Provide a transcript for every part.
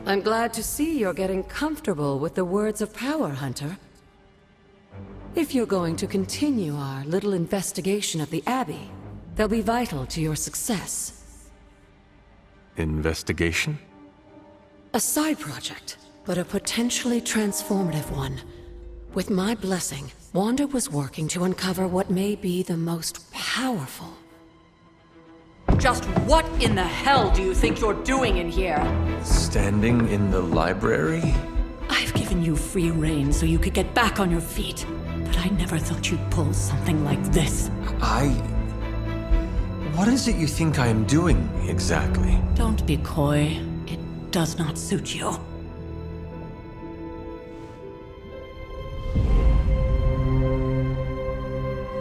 I'm glad to see you're getting comfortable with the words of power, Hunter. If you're going to continue our little investigation of the Abbey, they'll be vital to your success. Investigation? A side project, but a potentially transformative one. With my blessing, Wanda was working to uncover what may be the most powerful. Just what in the hell do you think you're doing in here? Standing in the library? I've given you free rein so you could get back on your feet, but I never thought you'd pull something like this. What is it you think I am doing, exactly? Don't be coy. It does not suit you.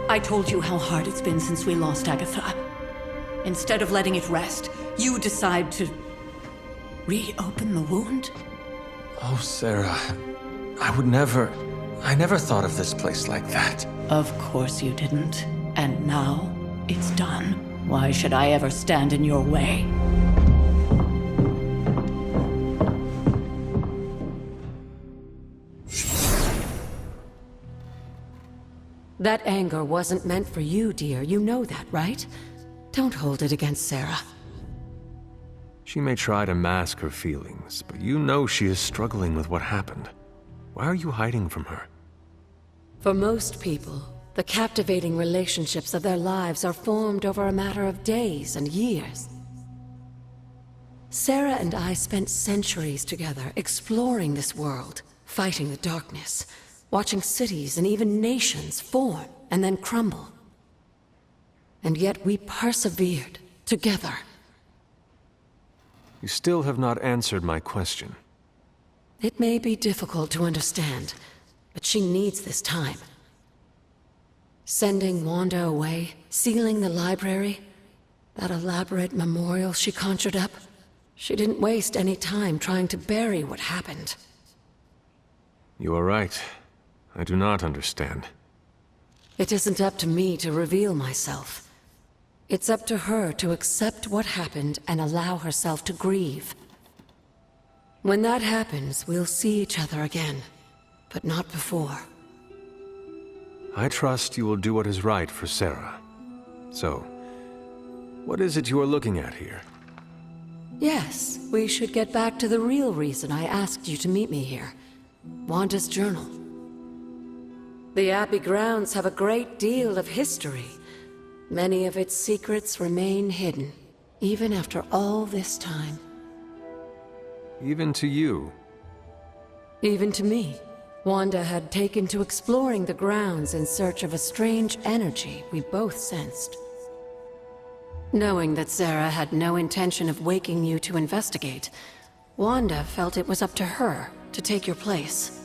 I told you how hard it's been since we lost Agatha. Instead of letting it rest, you decide to reopen the wound? Oh, Sarah, I never thought of this place like that. Of course you didn't. And now, it's done. Why should I ever stand in your way? That anger wasn't meant for you, dear. You know that, right? Don't hold it against Sarah. She may try to mask her feelings, but you know she is struggling with what happened. Why are you hiding from her? For most people, the captivating relationships of their lives are formed over a matter of days and years. Sarah and I spent centuries together exploring this world, fighting the darkness, watching cities and even nations form and then crumble. And yet we persevered together. You still have not answered my question. It may be difficult to understand, but she needs this time. Sending Wanda away, sealing the library, that elaborate memorial she conjured up, she didn't waste any time trying to bury what happened. You are right. I do not understand. It isn't up to me to reveal myself. It's up to her to accept what happened and allow herself to grieve. When that happens, we'll see each other again, but not before. I trust you will do what is right for Sarah. So, what is it you are looking at here? Yes, we should get back to the real reason I asked you to meet me here. Wanda's journal. The Abbey grounds have a great deal of history. Many of its secrets remain hidden, even after all this time. Even to you? Even to me. Wanda had taken to exploring the grounds in search of a strange energy we both sensed. Knowing that Sarah had no intention of waking you to investigate, Wanda felt it was up to her to take your place.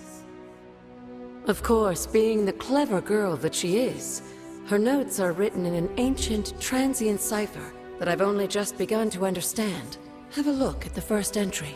Of course, being the clever girl that she is, her notes are written in an ancient, transient cipher that I've only just begun to understand. Have a look at the first entry.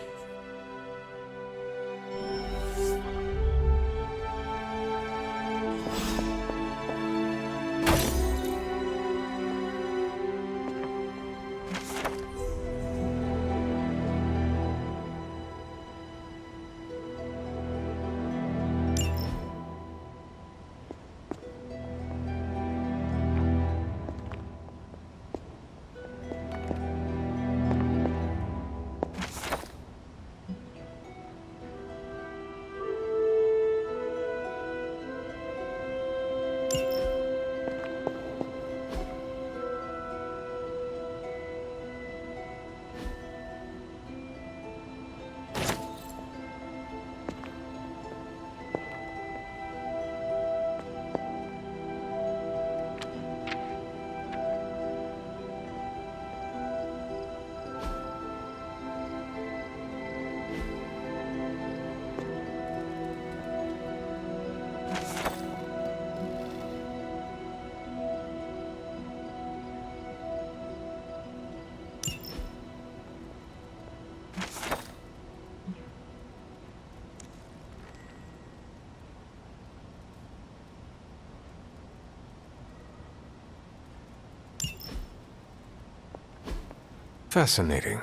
Fascinating.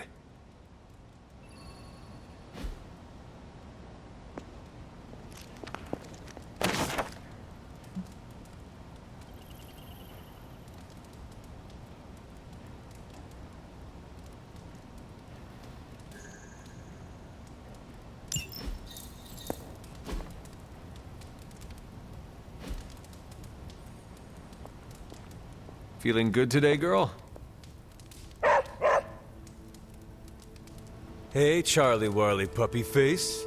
Feeling good today, girl? Hey, Charlie Warley puppy face.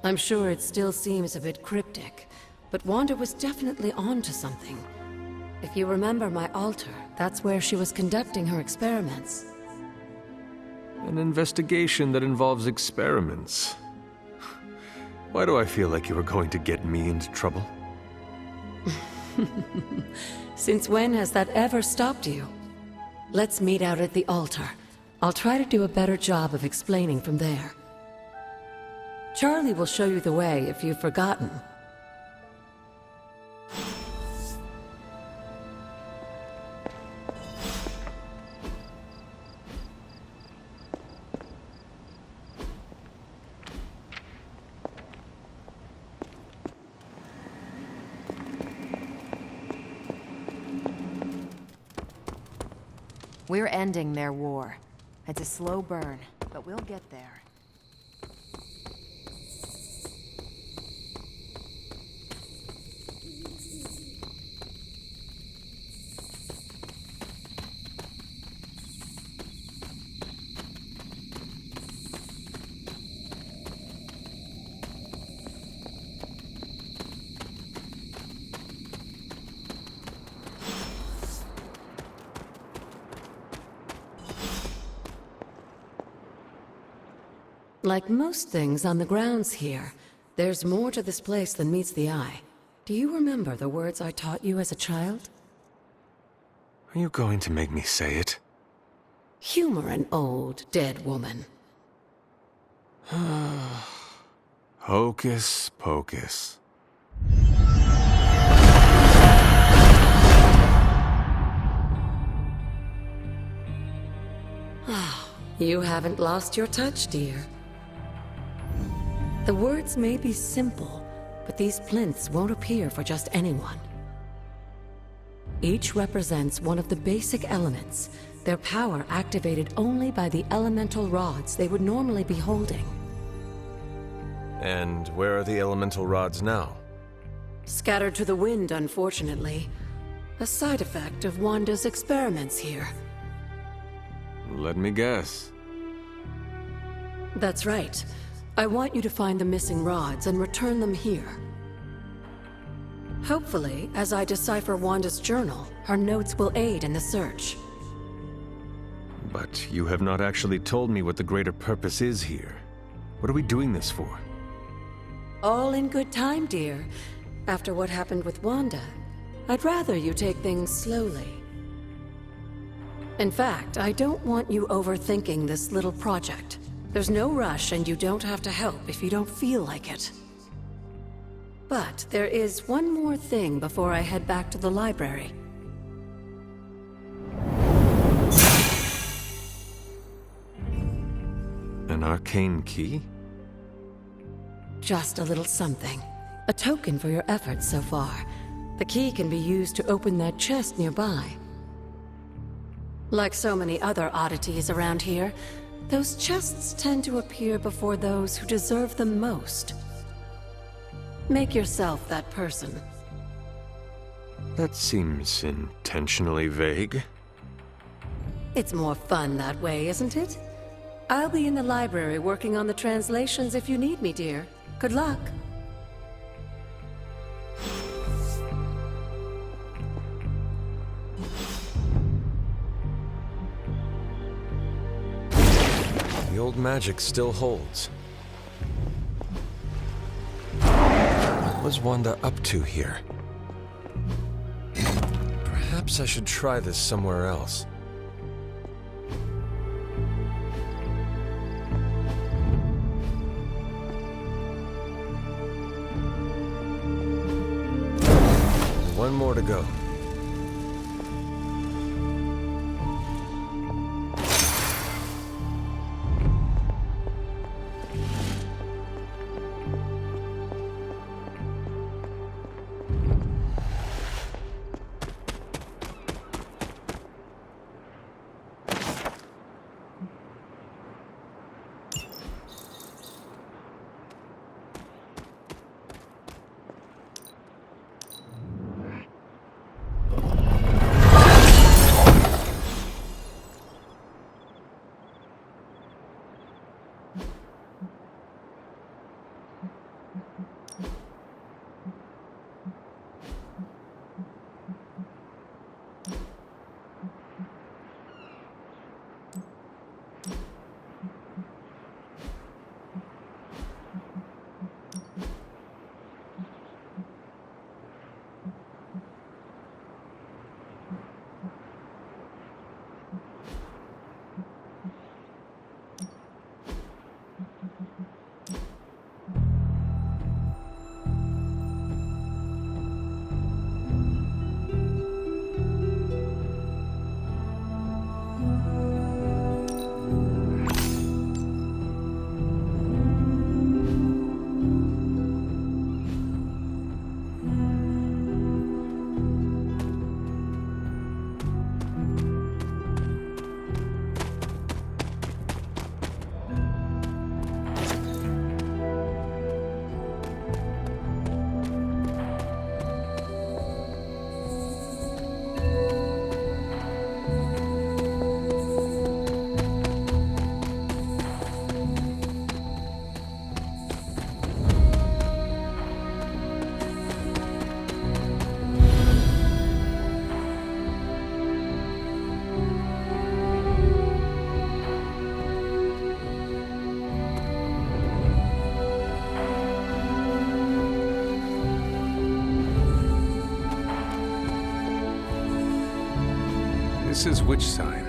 I'm sure it still seems a bit cryptic, but Wanda was definitely onto something. If you remember my altar, that's where she was conducting her experiments. An investigation that involves experiments. Why do I feel like you were going to get me into trouble? Since when has that ever stopped you? Let's meet out at the altar. I'll try to do a better job of explaining from there. Charlie will show you the way if you've forgotten. We're ending their war. It's a slow burn, but we'll get there. Like most things on the grounds here, there's more to this place than meets the eye. Do you remember the words I taught you as a child? Are you going to make me say it? Humor an old, dead woman. Hocus pocus. You haven't lost your touch, dear. The words may be simple, but these plinths won't appear for just anyone. Each represents one of the basic elements, their power activated only by the elemental rods they would normally be holding. And where are the elemental rods now? Scattered to the wind, unfortunately. A side effect of Wanda's experiments here. Let me guess. That's right. I want you to find the missing rods and return them here. Hopefully, as I decipher Wanda's journal, her notes will aid in the search. But you have not actually told me what the greater purpose is here. What are we doing this for? All in good time, dear. After what happened with Wanda, I'd rather you take things slowly. In fact, I don't want you overthinking this little project. There's no rush, and you don't have to help if you don't feel like it. But there is one more thing before I head back to the library. An arcane key? Just a little something. A token for your efforts so far. The key can be used to open that chest nearby. Like so many other oddities around here, those chests tend to appear before those who deserve them most. Make yourself that person. That seems intentionally vague. It's more fun that way, isn't it? I'll be in the library working on the translations if you need me, dear. Good luck. The old magic still holds. What was Wanda up to here? Perhaps I should try this somewhere else. One more to go. This is which sign?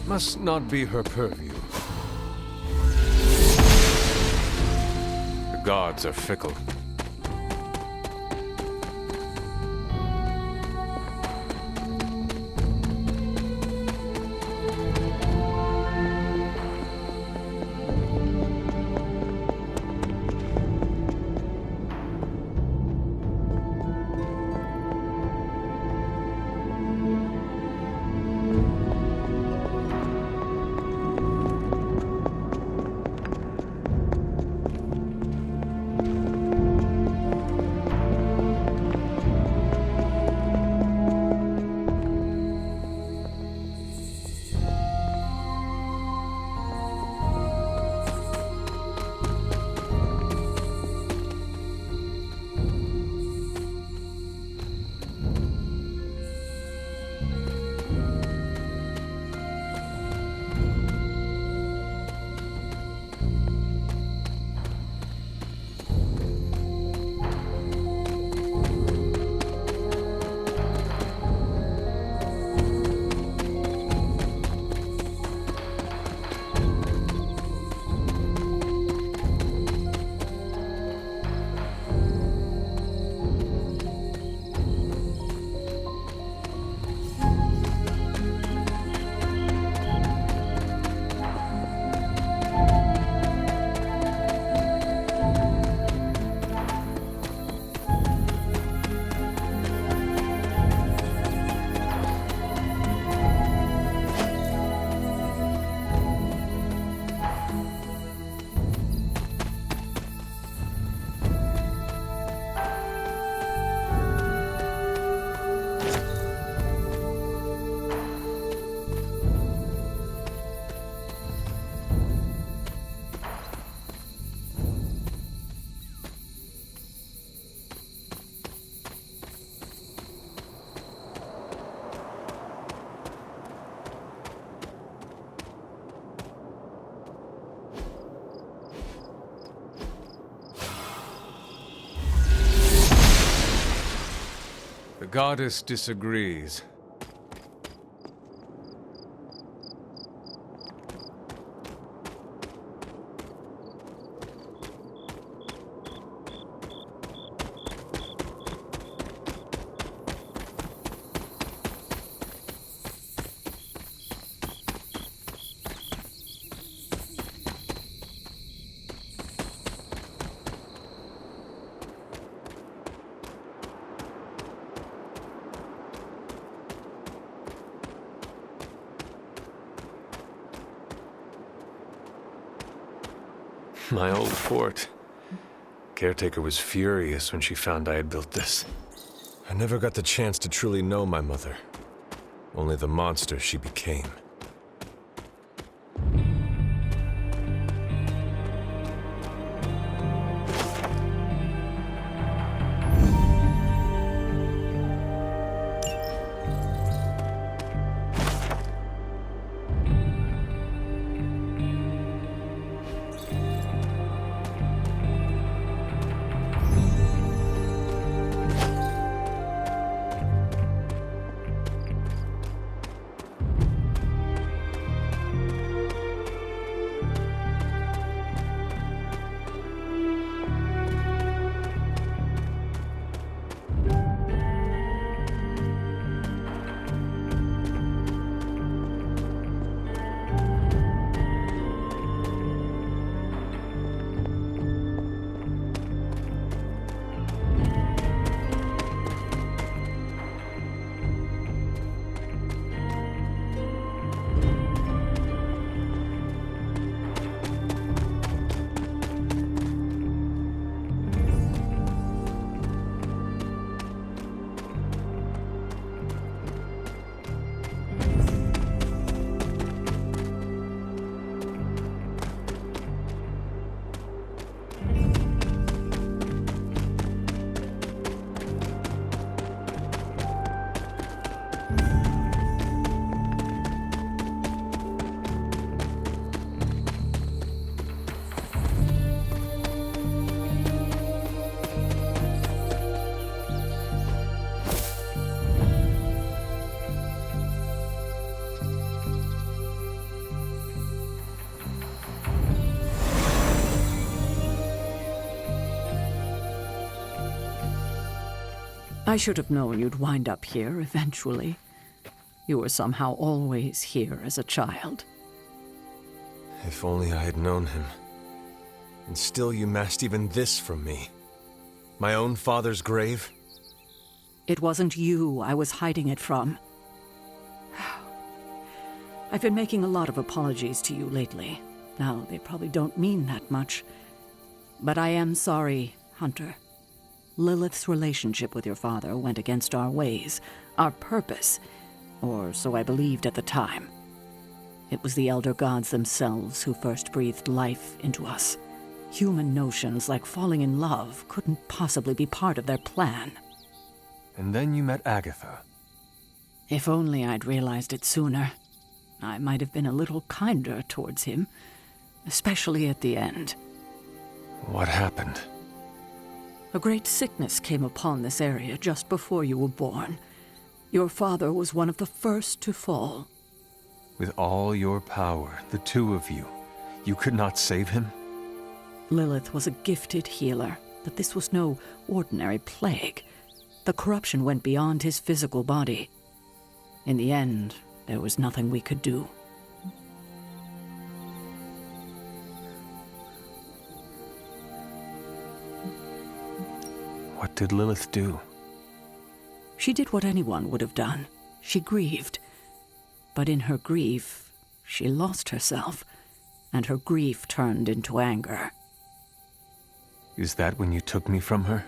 Must not be her purview. gods are fickle. The goddess disagrees. My old fort. Caretaker was furious when she found I had built this. I never got the chance to truly know my mother. Only the monster she became. I should have known you'd wind up here eventually. You were somehow always here as a child. If only I had known him. And still you masked even this from me. My own father's grave? It wasn't you I was hiding it from. I've been making a lot of apologies to you lately. Now, they probably don't mean that much. But I am sorry, Hunter. Lilith's relationship with your father went against our ways, our purpose, or so I believed at the time. It was the Elder Gods themselves who first breathed life into us. Human notions like falling in love couldn't possibly be part of their plan. And then you met Agatha. If only I'd realized it sooner. I might have been a little kinder towards him, especially at the end. What happened? A great sickness came upon this area just before you were born. Your father was one of the first to fall. With all your power, the two of you, you could not save him? Lilith was a gifted healer, but this was no ordinary plague. The corruption went beyond his physical body. In the end, there was nothing we could do. What did Lilith do? She did what anyone would have done. She grieved. But in her grief, she lost herself, and her grief turned into anger. Is that when you took me from her?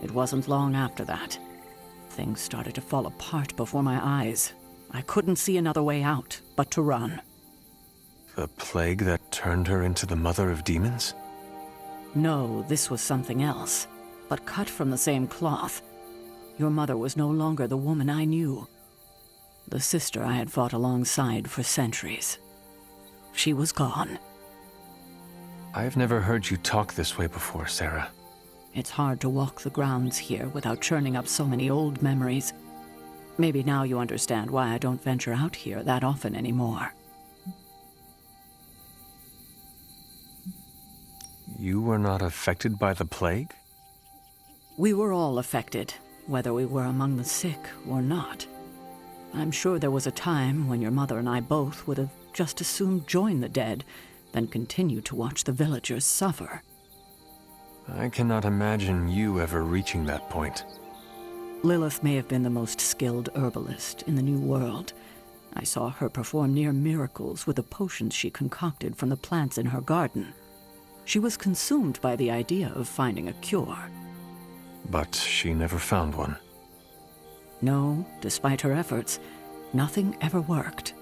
It wasn't long after that. Things started to fall apart before my eyes. I couldn't see another way out but to run. The plague that turned her into the mother of demons? No, this was something else, but cut from the same cloth. Your mother was no longer the woman I knew. The sister I had fought alongside for centuries. She was gone. I've never heard you talk this way before, Sarah. It's hard to walk the grounds here without churning up so many old memories. Maybe now you understand why I don't venture out here that often anymore. You were not affected by the plague? We were all affected, whether we were among the sick or not. I'm sure there was a time when your mother and I both would have just as soon join the dead than continue to watch the villagers suffer. I cannot imagine you ever reaching that point. Lilith may have been the most skilled herbalist in the New World. I saw her perform near miracles with the potions she concocted from the plants in her garden. She was consumed by the idea of finding a cure. But she never found one. No, despite her efforts, nothing ever worked.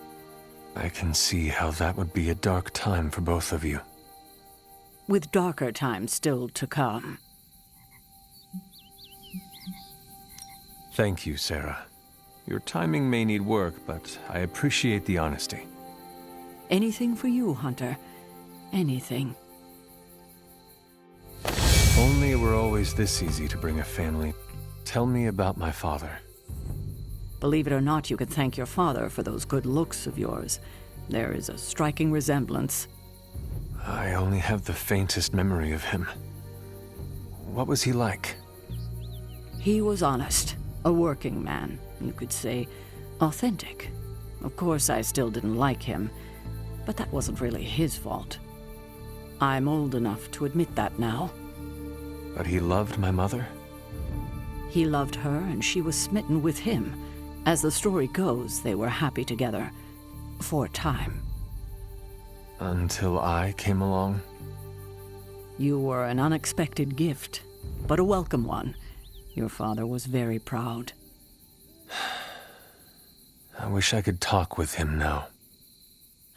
I can see how that would be a dark time for both of you. With darker times still to come. Thank you, Sarah. Your timing may need work, but I appreciate the honesty. Anything for you, Hunter. Anything. If only it were always this easy to bring a family. Tell me about my father. Believe it or not, you could thank your father for those good looks of yours. There is a striking resemblance. I only have the faintest memory of him. What was he like? He was honest, a working man, you could say, authentic. Of course, I still didn't like him, but that wasn't really his fault. I'm old enough to admit that now. But he loved my mother? He loved her, and she was smitten with him. As the story goes, they were happy together. For a time. Until I came along? You were an unexpected gift, but a welcome one. Your father was very proud. I wish I could talk with him now.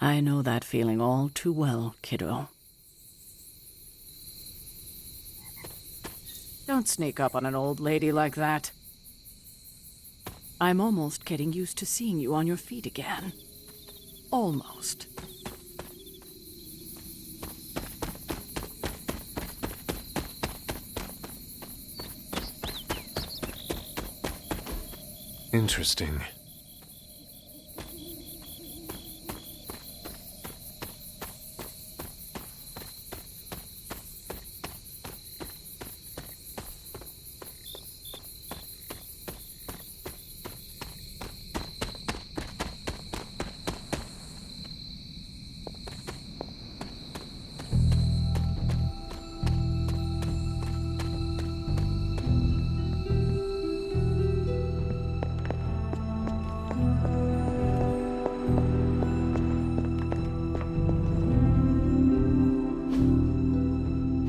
I know that feeling all too well, kiddo. Don't sneak up on an old lady like that. I'm almost getting used to seeing you on your feet again. Almost. Interesting.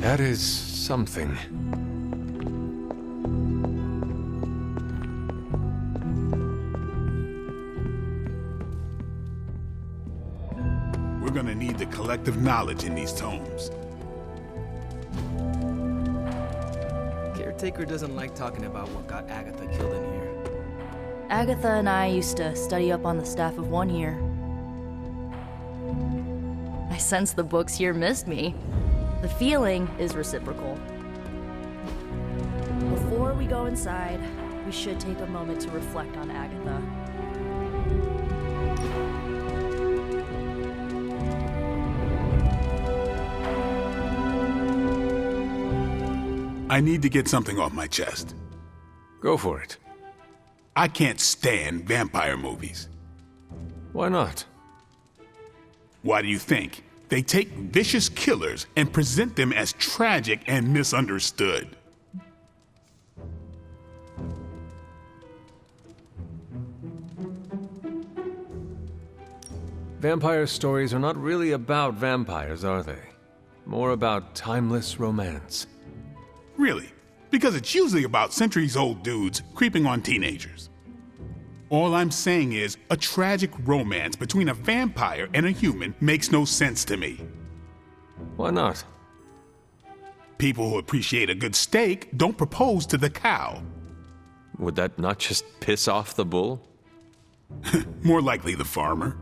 That is something. We're gonna need the collective knowledge in these tomes. Caretaker doesn't like talking about what got Agatha killed in here. Agatha and I used to study up on the staff of one here. I sense the books here missed me. The feeling is reciprocal. Before we go inside, we should take a moment to reflect on Agatha. I need to get something off my chest. Go for it. I can't stand vampire movies. Why not? Why do you think? They take vicious killers and present them as tragic and misunderstood. Vampire stories are not really about vampires, are they? More about timeless romance. Really? Because it's usually about centuries-old dudes creeping on teenagers. All I'm saying is, a tragic romance between a vampire and a human makes no sense to me. Why not? People who appreciate a good steak don't propose to the cow. Would that not just piss off the bull? More likely the farmer.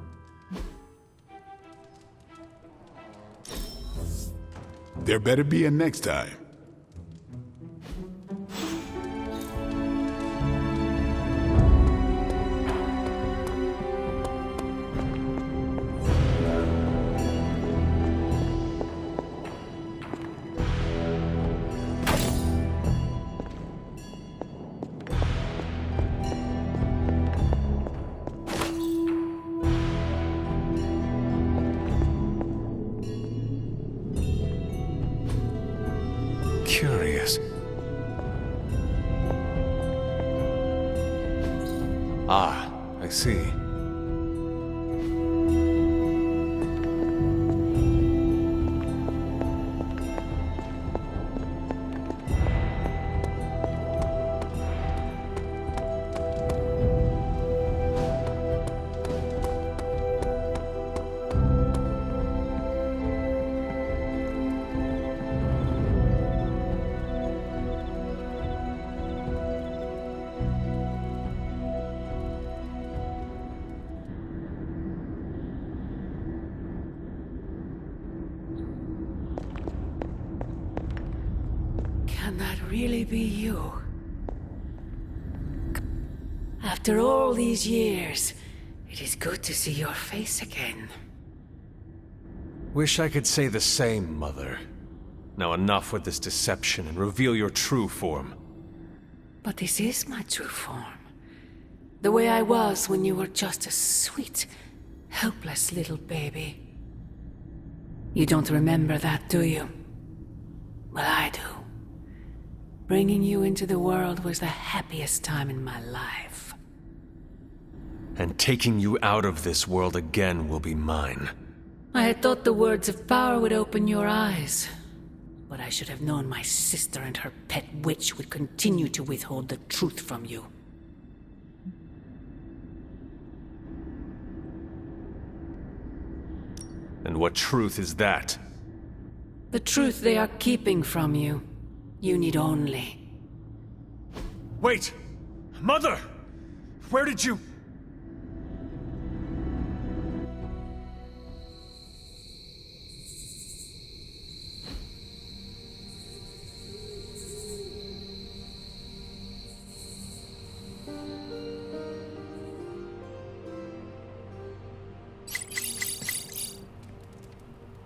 There better be a next time. Curious. Ah, I see. Can that really be you? After all these years, it is good to see your face again. Wish I could say the same, Mother. Now enough with this deception and reveal your true form. But this is my true form. The way I was when you were just a sweet, helpless little baby. You don't remember that, do you? Well, I do. Bringing you into the world was the happiest time in my life. And taking you out of this world again will be mine. I had thought the words of power would open your eyes. But I should have known my sister and her pet witch would continue to withhold the truth from you. And what truth is that? The truth they are keeping from you. You need only. Wait! Mother! Where did you...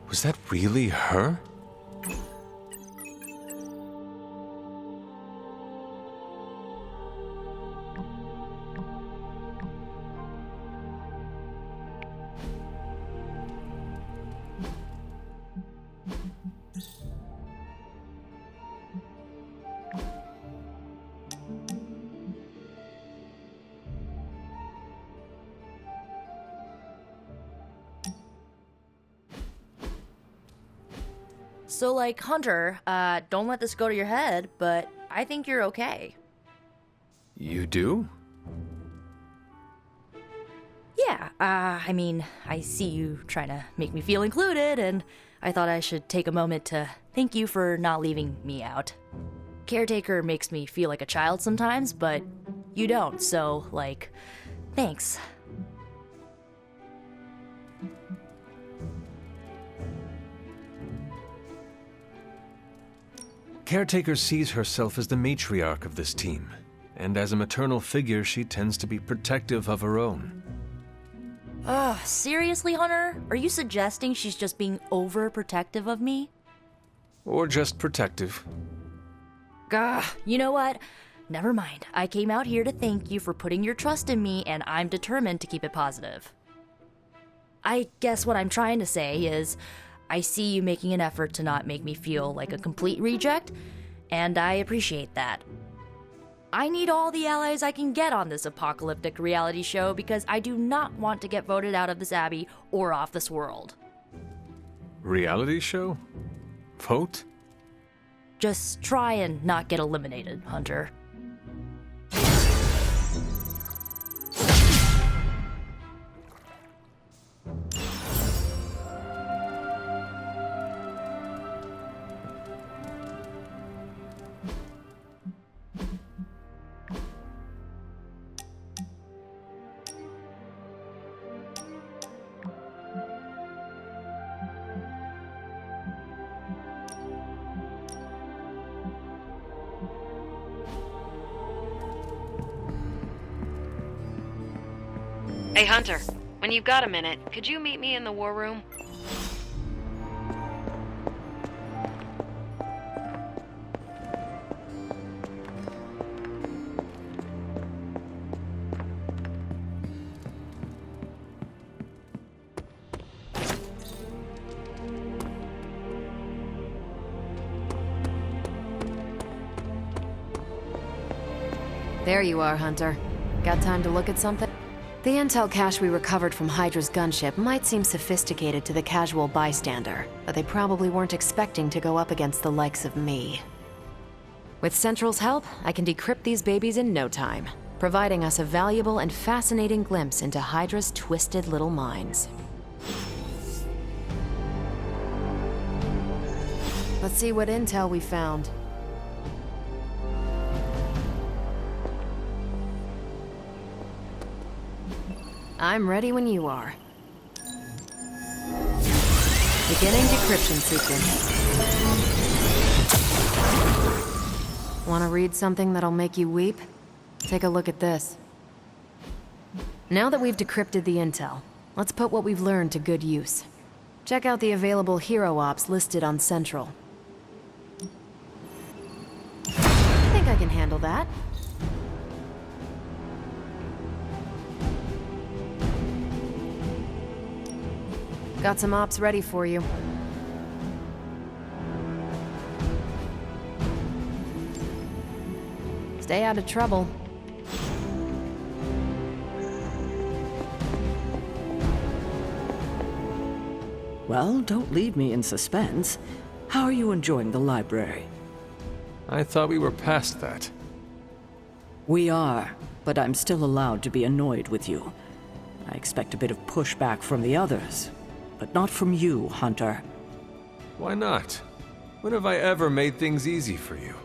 Was that really her? So, like, Hunter, don't let this go to your head, but I think you're okay. You do? Yeah, I mean, I see you trying to make me feel included, and I thought I should take a moment to thank you for not leaving me out. Caretaker makes me feel like a child sometimes, but you don't, so, like, thanks. Caretaker sees herself as the matriarch of this team, and as a maternal figure, she tends to be protective of her own. Seriously, Hunter? Are you suggesting she's just being overprotective of me? Or just protective. Gah, you know what? Never mind. I came out here to thank you for putting your trust in me, and I'm determined to keep it positive. I guess what I'm trying to say is, I see you making an effort to not make me feel like a complete reject, and I appreciate that. I need all the allies I can get on this apocalyptic reality show because I do not want to get voted out of this abbey or off this world. Reality show? Vote? Just try and not get eliminated, Hunter. Hey, Hunter, when you've got a minute, could you meet me in the war room? There you are, Hunter. Got time to look at something? The intel cache we recovered from Hydra's gunship might seem sophisticated to the casual bystander, but they probably weren't expecting to go up against the likes of me. With Central's help, I can decrypt these babies in no time, providing us a valuable and fascinating glimpse into Hydra's twisted little minds. Let's see what intel we found. I'm ready when you are. Beginning decryption sequence. Want to read something that'll make you weep? Take a look at this. Now that we've decrypted the intel, let's put what we've learned to good use. Check out the available hero ops listed on Central. I think I can handle that. Got some ops ready for you. Stay out of trouble. Well, don't leave me in suspense. How are you enjoying the library? I thought we were past that. We are, but I'm still allowed to be annoyed with you. I expect a bit of pushback from the others, but not from you, Hunter. Why not? When have I ever made things easy for you?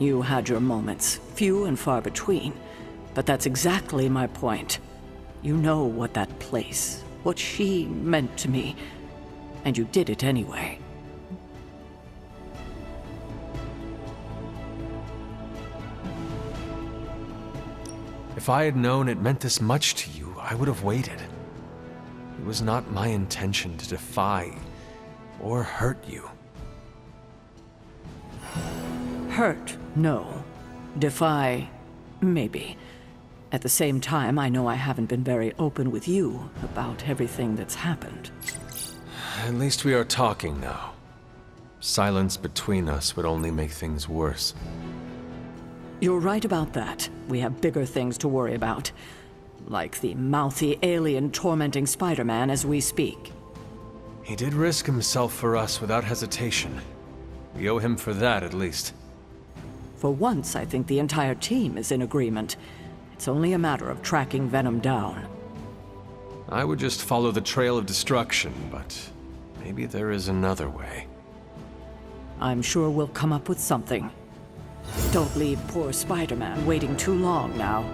You had your moments, few and far between, but that's exactly my point. You know what that place, what she meant to me, and you did it anyway. If I had known it meant this much to you, I would have waited. It was not my intention to defy or hurt you. Hurt, no. Defy, maybe. At the same time, I know I haven't been very open with you about everything that's happened. At least we are talking now. Silence between us would only make things worse. You're right about that. We have bigger things to worry about. Like the mouthy alien tormenting Spider-Man as we speak. He did risk himself for us without hesitation. We owe him for that, at least. For once, I think the entire team is in agreement. It's only a matter of tracking Venom down. I would just follow the trail of destruction, but maybe there is another way. I'm sure we'll come up with something. Don't leave poor Spider-Man waiting too long now.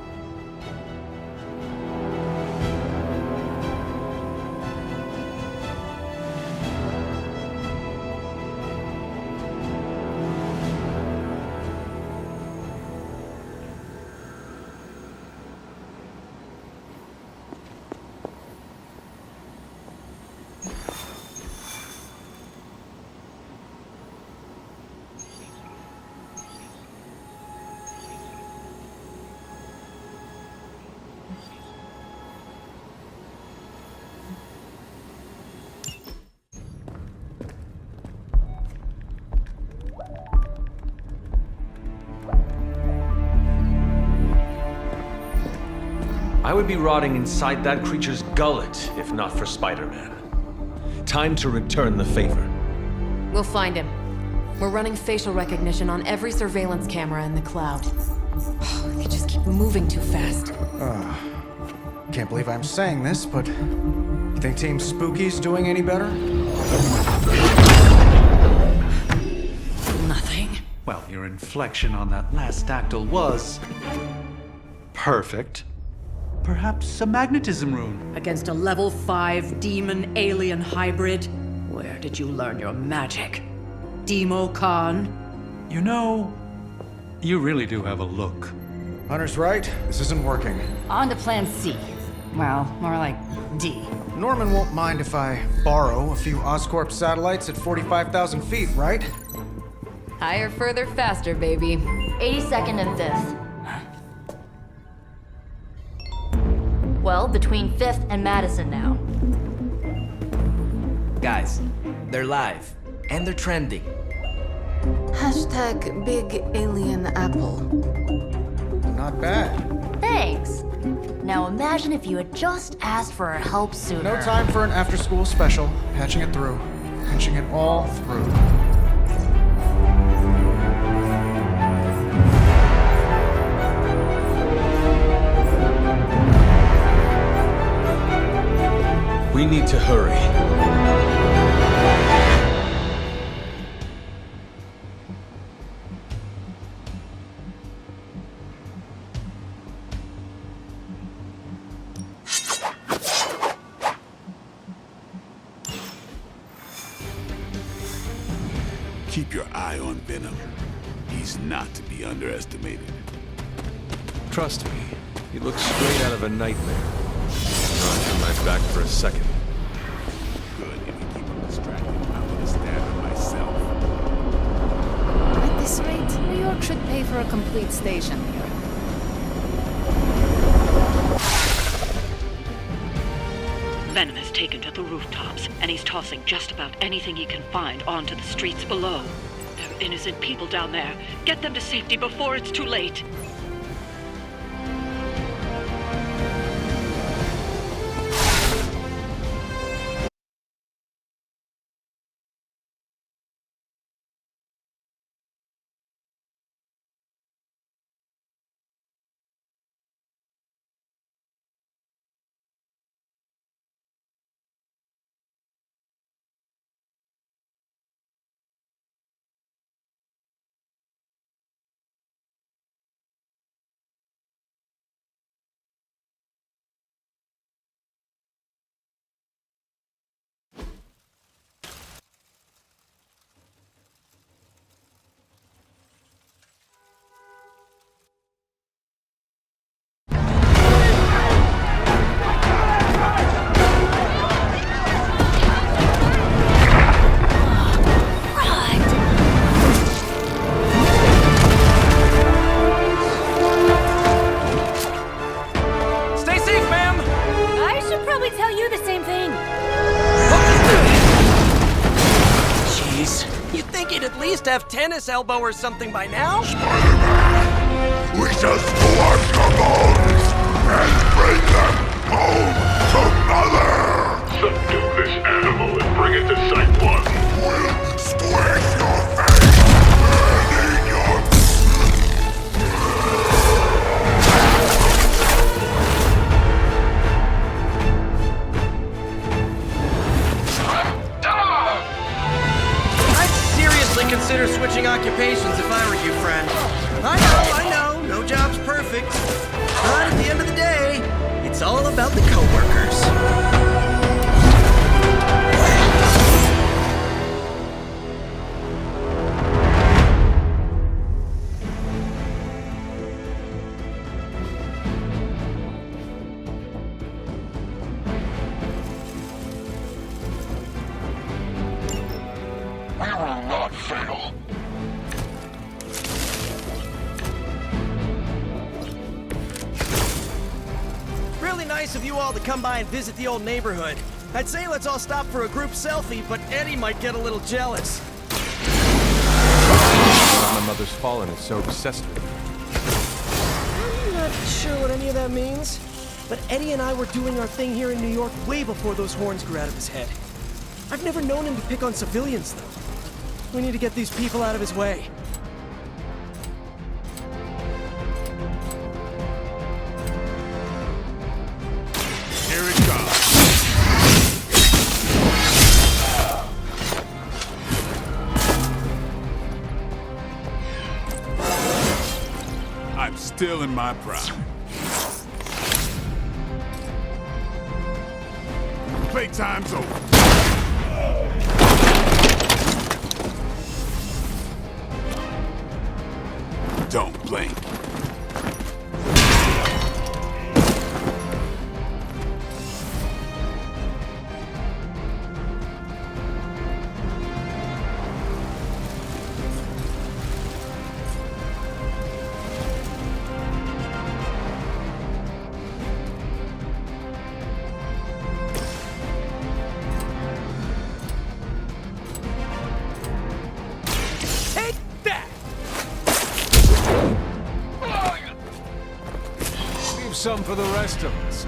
I would be rotting inside that creature's gullet if not for Spider-Man. Time to return the favor. We'll find him. We're running facial recognition on every surveillance camera in the cloud. They just keep moving too fast. Can't believe I'm saying this, but you think Team Spooky's doing any better? Nothing. Well, your inflection on that last dactyl was perfect. Perhaps a magnetism rune. Against a level 5 demon alien hybrid? Where did you learn your magic? Demo Khan? You know, you really do have a look. Hunter's right. This isn't working. On to plan C. Well, more like D. Norman won't mind if I borrow a few Oscorp satellites at 45,000 feet, right? Higher, further, faster, baby. 82nd and 5th. Well, between 5th and Madison now. Guys, they're live. And they're trending. Hashtag Big Alien Apple. Not bad. Thanks. Now imagine if you had just asked for our help sooner. No time for an after-school special. Patching it through. Patching it all through. We need to hurry. Keep your eye on Venom. He's not to be underestimated. Trust me, he looks straight out of a nightmare. Not turn my back for a second. Good, if you keep him distracted, I'm gonna stab him myself. At this rate, New York should pay for a complete station here. Venom has taken to the rooftops, and he's tossing just about anything he can find onto the streets below. There are innocent people down there. Get them to safety before it's too late. Have tennis elbow or something by now? Spider-Man, we just collect the bones and bring them home to Mother! Subdue this animal and bring it changing occupations if I were you, friend. I know, no job's perfect. But at the end of the day, it's all about the coworkers. Really nice of you all to come by and visit the old neighborhood. I'd say let's all stop for a group selfie, but Eddie might get a little jealous. My mother's fallen is so obsessed with me. I'm not sure what any of that means, but Eddie and I were doing our thing here in New York way before those horns grew out of his head. I've never known him to pick on civilians, though. We need to get these people out of his way. Here it comes. I'm still in my prime. Playtime's over. Don't blink. Some for the rest of us.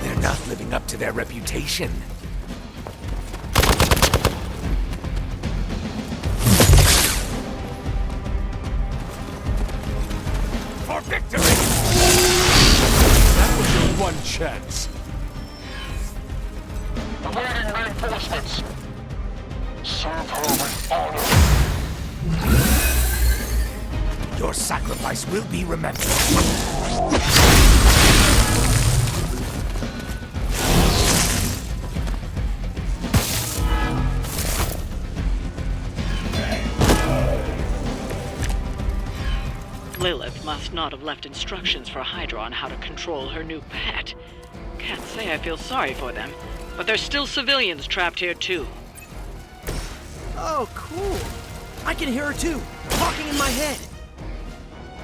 They're not living up to their reputation. One chance. Awaiting reinforcements. Serve her with honor. Your sacrifice will be remembered. Lilith must not have left instructions for Hydra on how to control her new pet. Can't say I feel sorry for them, but there's still civilians trapped here too. Oh, cool. I can hear her too, talking in my head.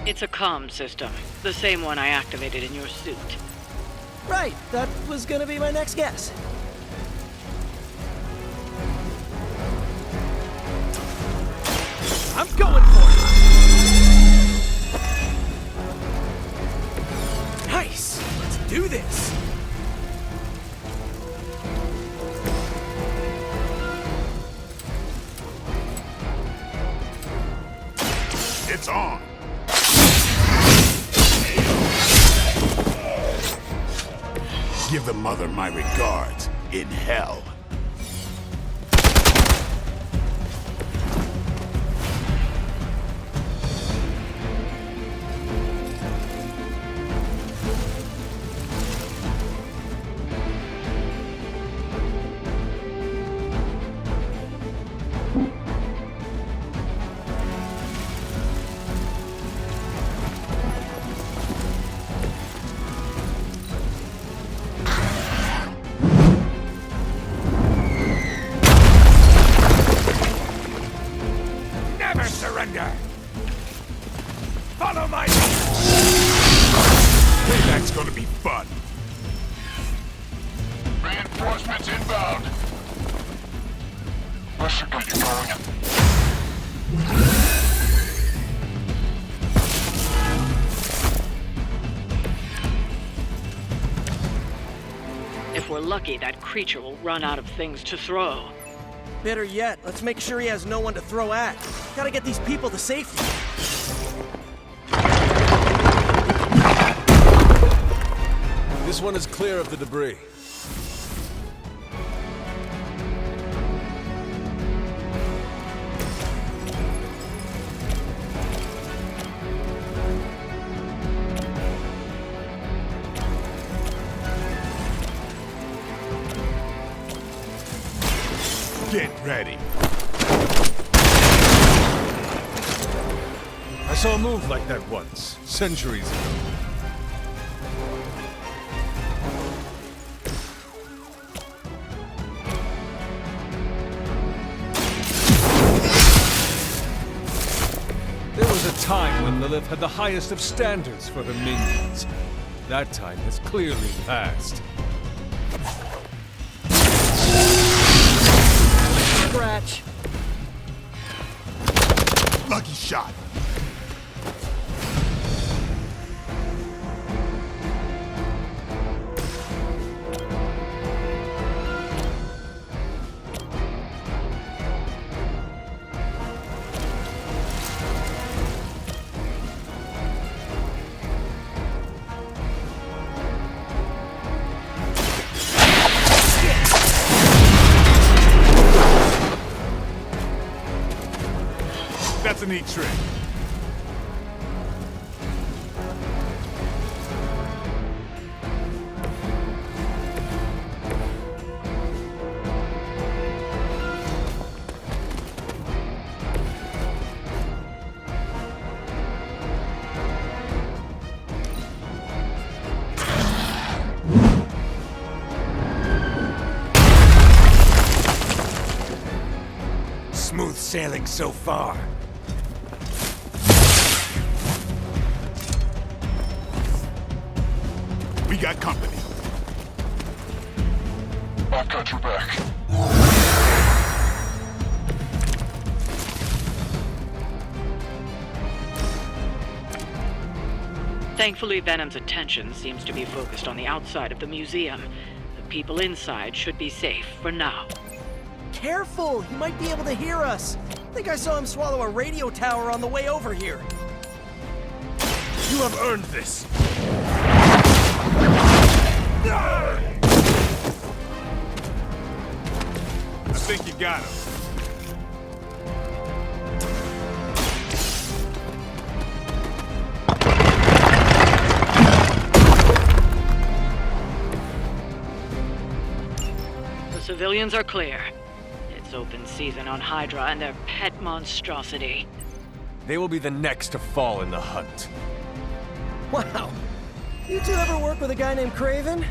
It's a comm system, the same one I activated in your suit. Right, that was gonna be my next guess. I'm going for it! Nice! Let's do this! It's on! Give the mother my regards in hell. Follow my... Payback's gonna be fun. Reinforcements inbound. This should get you going. lucky that creature will run out of things to throw. Better yet, let's make sure he has no one to throw at. Gotta get these people to safety. This one is clear of the debris. Get ready. I saw a move like that once, centuries ago. There was a time when Lilith had the highest of standards for her minions. That time has clearly passed. Scratch. Lucky shot. That's a neat trick. Smooth sailing so far. We got company. I've got your back. Thankfully, Venom's attention seems to be focused on the outside of the museum. The people inside should be safe for now. Careful! He might be able to hear us. I think I saw him swallow a radio tower on the way over here. You have earned this. I think you got him. The civilians are clear. It's open season on Hydra and their pet monstrosity. They will be the next to fall in the hunt. Wow. You two ever work with a guy named Craven?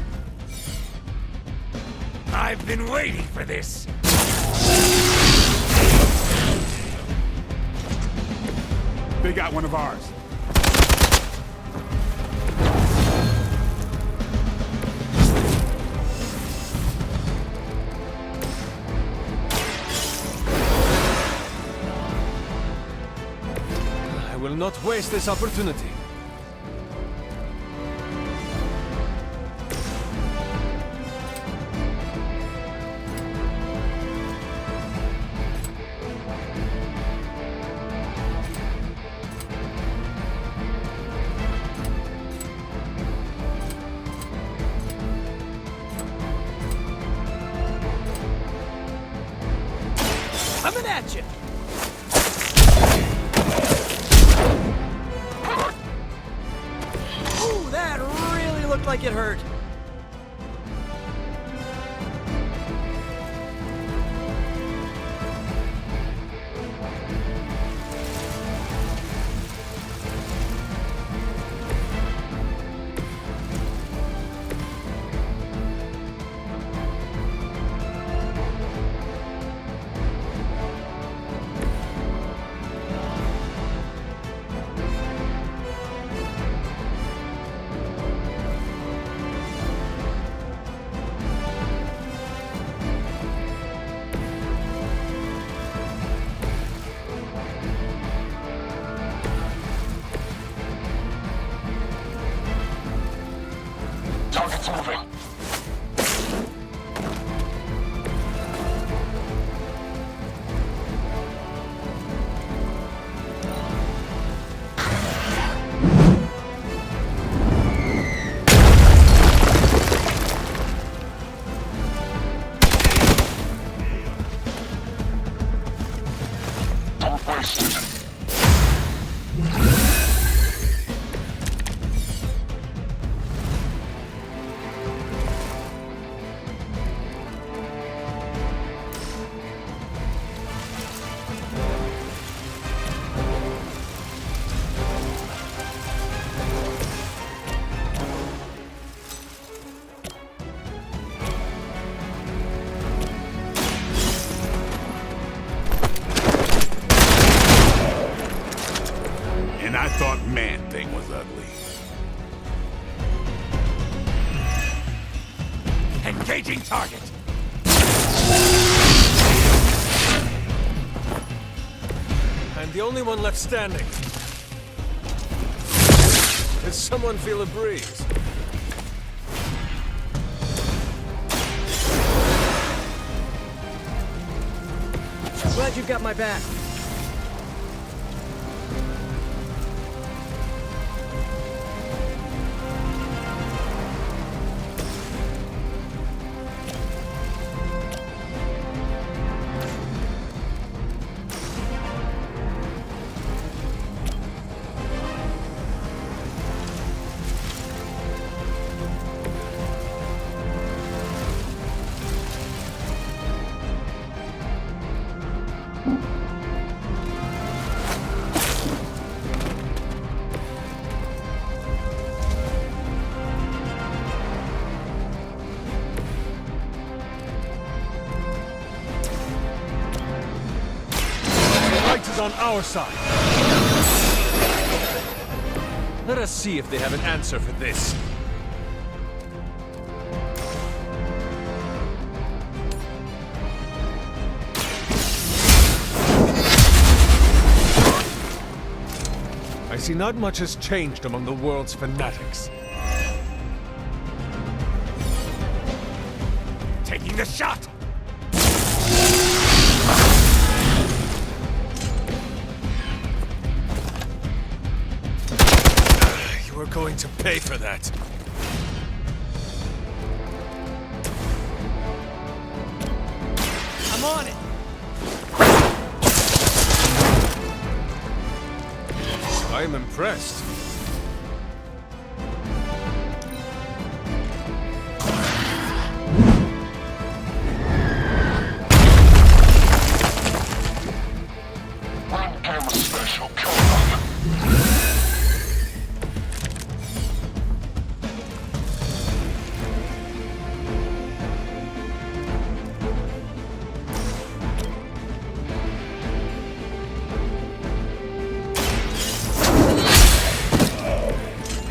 I've been waiting for this. They got one of ours. I will not waste this opportunity. Coming at you! Ooh, that really looked like it hurt. thought Man-Thing was ugly. Engaging target! I'm the only one left standing. Does someone feel a breeze? Glad you've got my back. On our side. Let us see if they have an answer for this. I see not much has changed among the world's fanatics. Taking the shot! We're going to pay for that. I'm on it! I am impressed. Run camera special, kill them.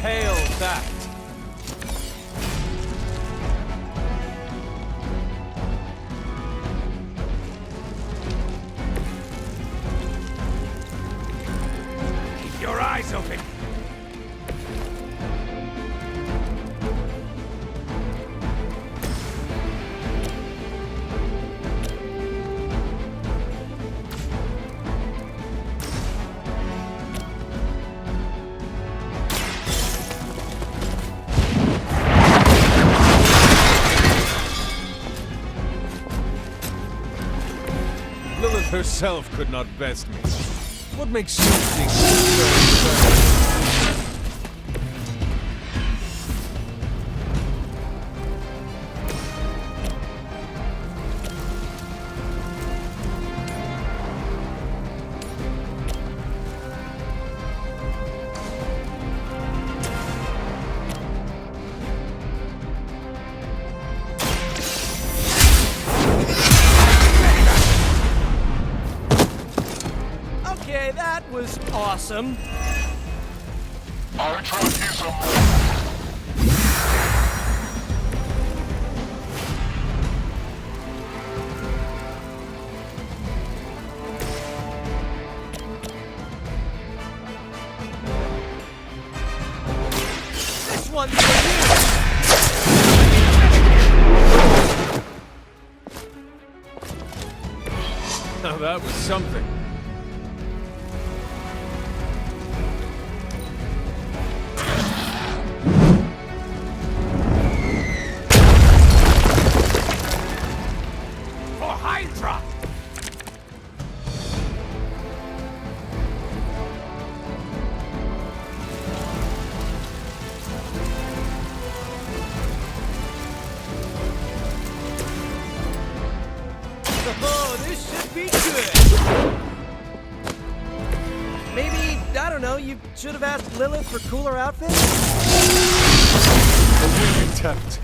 Hail that! Keep your eyes open! Lilith herself could not best me. What makes you think she's Okay, that was awesome. I tried to use some. This one's for you! Now that was something. For Hydra! Oh, this should be good. Maybe, I don't know, you should have asked Lilith for cooler outfits? A weak attempt.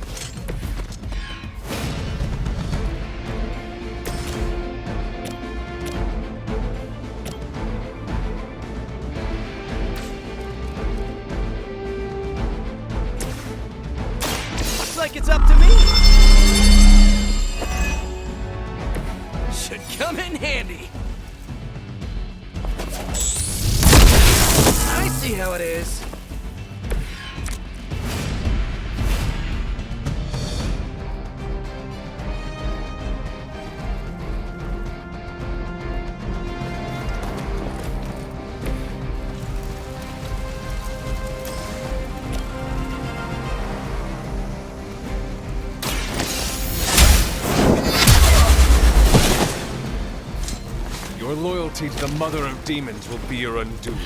it's up to me. Should come in handy. I see how it is. Your loyalty to the Mother of Demons will be your undoing.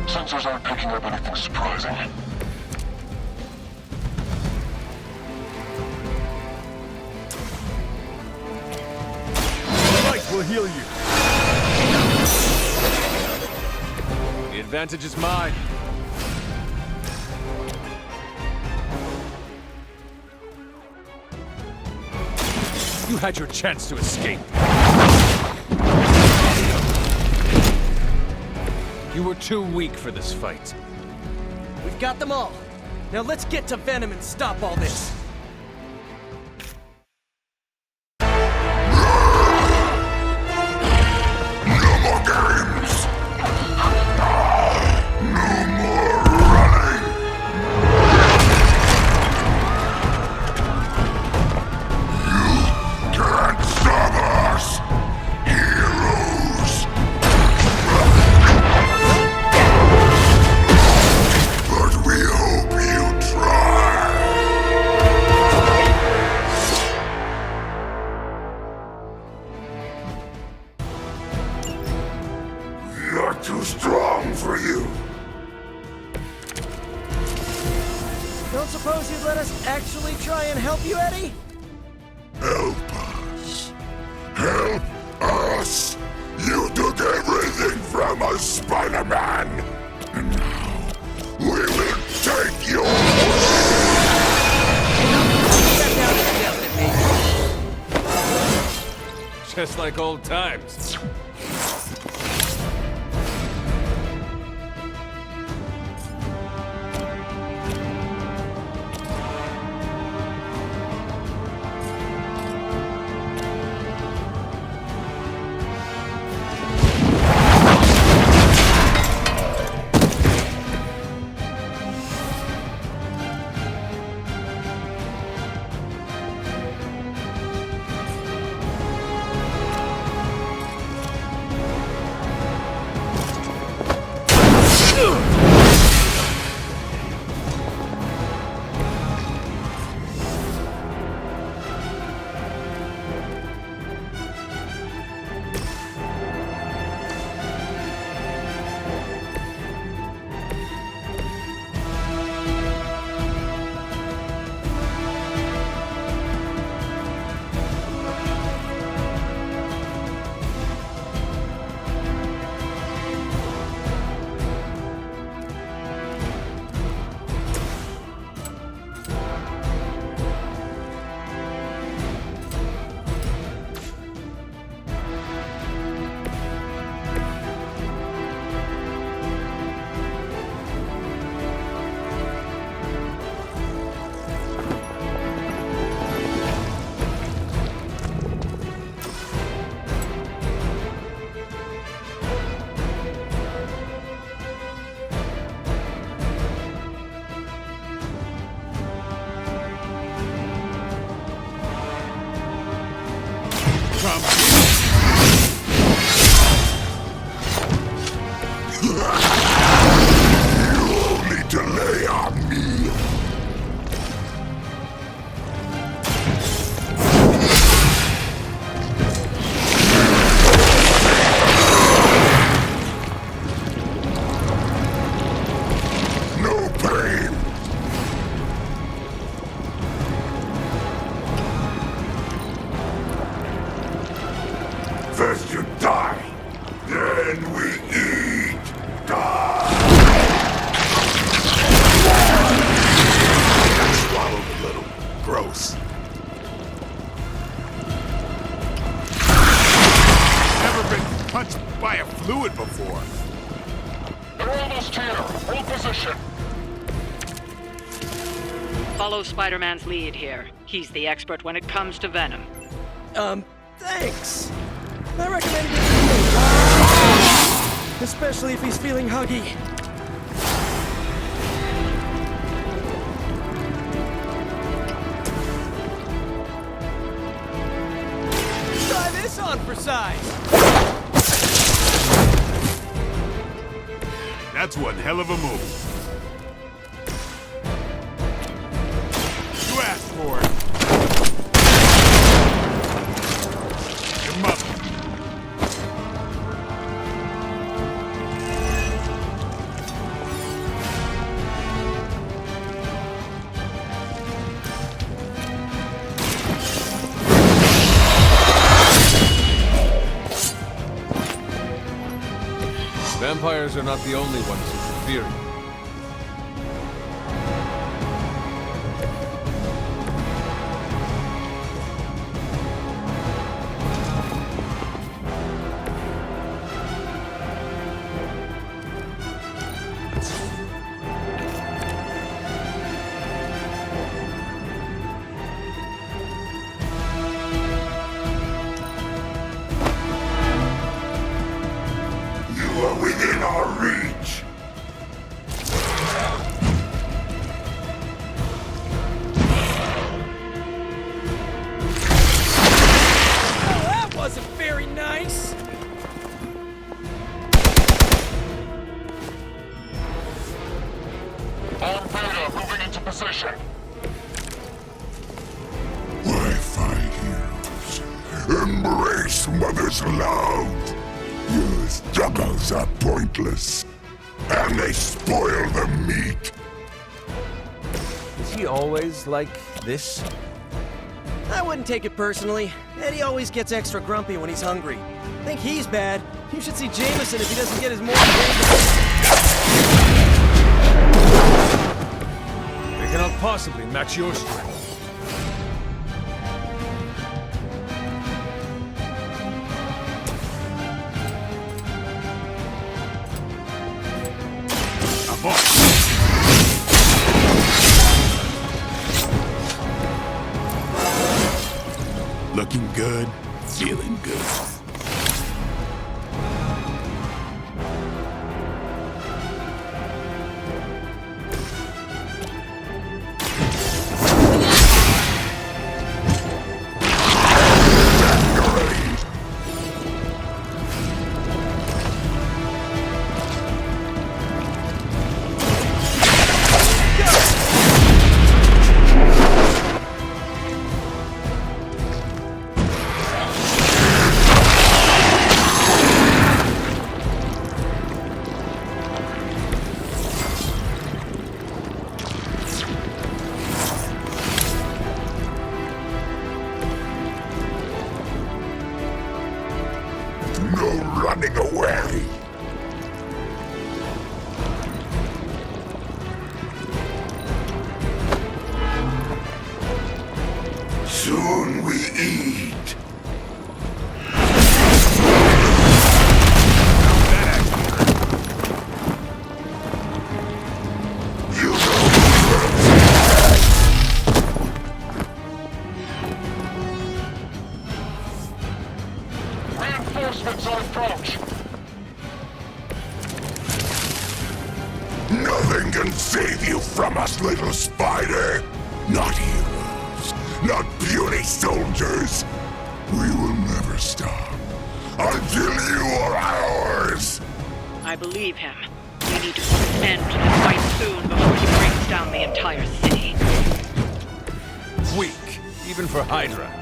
Sensors aren't picking up anything surprising. We'll heal you. The advantage is mine. You had your chance to escape. You were too weak for this fight. We've got them all. Now let's get to Venom and stop all this. Too strong for you. Don't suppose you'd let us actually try and help you, Eddie? Help us. Help us. You took everything from us, Spider-Man. And now, we will take your Just like old times. delay on me. No pain. touched by a fluid before. They're almost here. Hold position. Follow Spider-Man's lead here. He's the expert when it comes to venom. Thanks. I recommend you do. Especially if he's feeling huggy. Try this on for size. That's one hell of a move. You asked for it. Your mother. Vampires are not the only ones who should fear you. You are within our reach. Oh, that wasn't very nice. On Beta, moving into position. Why fight heroes? Embrace Mother's love. Your struggles are pointless, and they spoil the meat. Is he always like this? I wouldn't take it personally. Eddie always gets extra grumpy when he's hungry. Think he's bad. You should see Jameson if he doesn't get his morning They cannot possibly match your strength. Looking good, feeling good. No running away. Soon we eat. You Reinforcements on approach. Nothing can save you from us, little spider. Not heroes, not puny soldiers. We will never stop until you are ours. I believe him. We need to put an end to this fight soon before he brings down the entire city. Weak, even for Hydra.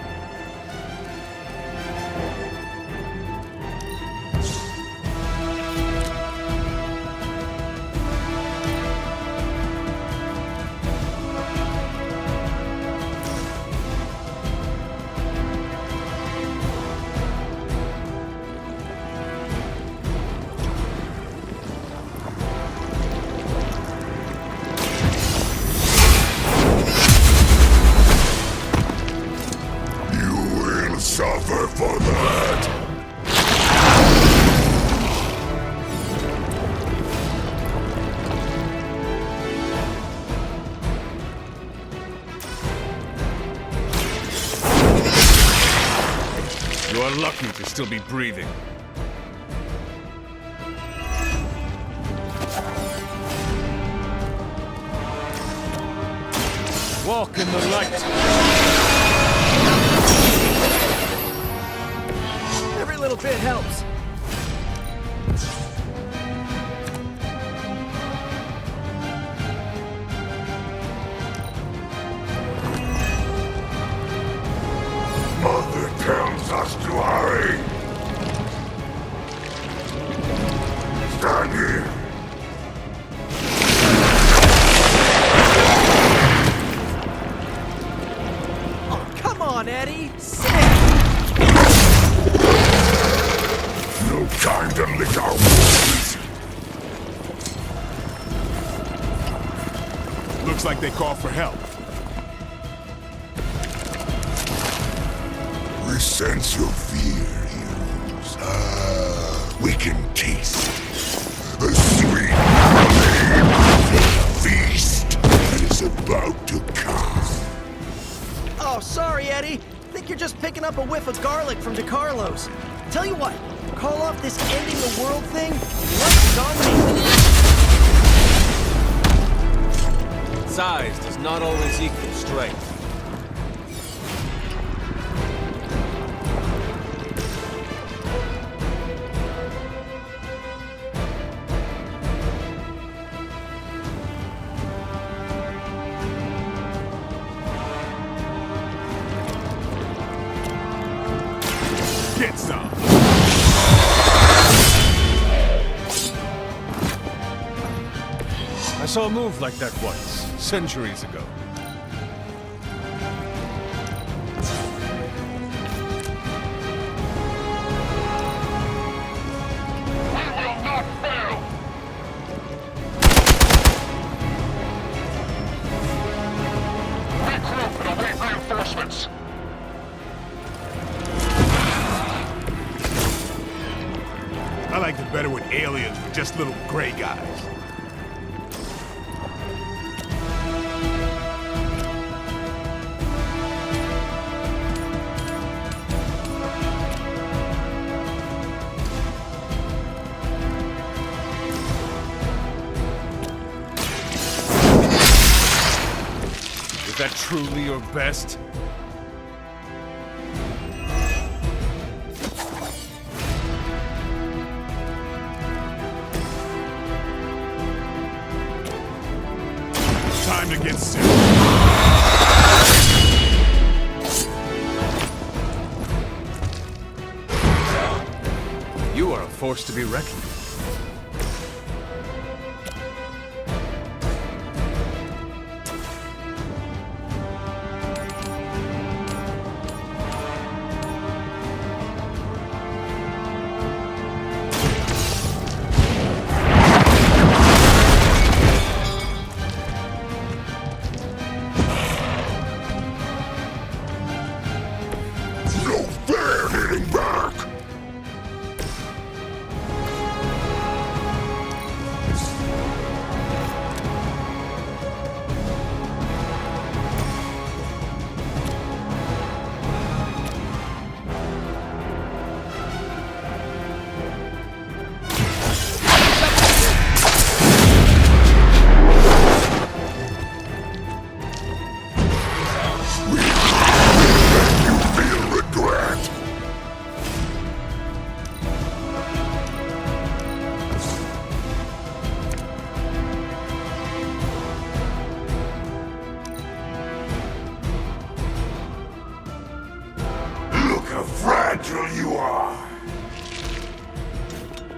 Suffer for that. You are lucky to still be breathing. Walk in the light. Every little bit helps. Mother tells us to hurry. Stand here. Oh, come on, Eddie. Sick. No time to lick our wounds. Looks like they called for help. We sense your fear, heroes. We can taste the sweet feast that is about to come. Oh, sorry, Eddie. Think you're just picking up a whiff of garlic from DeCarlo's. Tell you what, call off this ending the world thing. Luck's on me. Size does not always equal strength. Get some. I saw a move like that once, centuries ago. I liked it better when aliens were just little gray guys. Is that truly your best? Time to get sick. You are a force to be reckoned with. No fair hitting back. Look how fragile you are.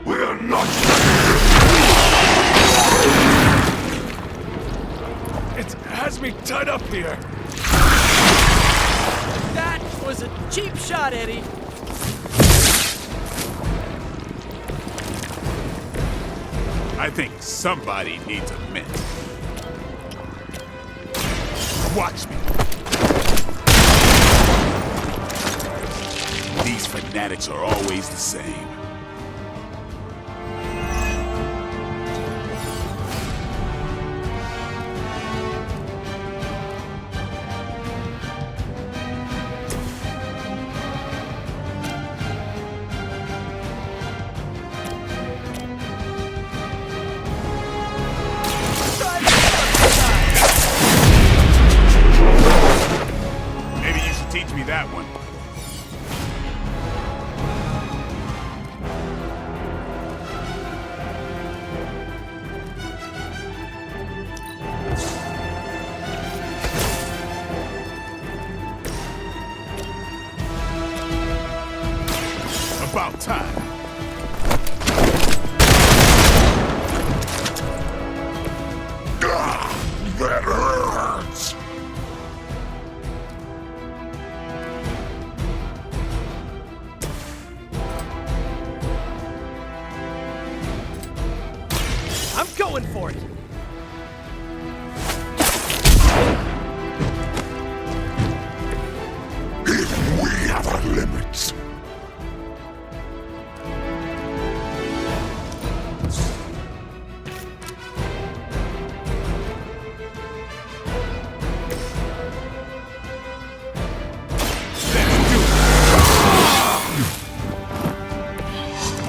We are not. It has me tied up here. That was a cheap shot, Eddie. I think somebody needs a mint. Watch me. These fanatics are always the same. me that one. About time. That hurts! I'm going for it! Even we have our limits.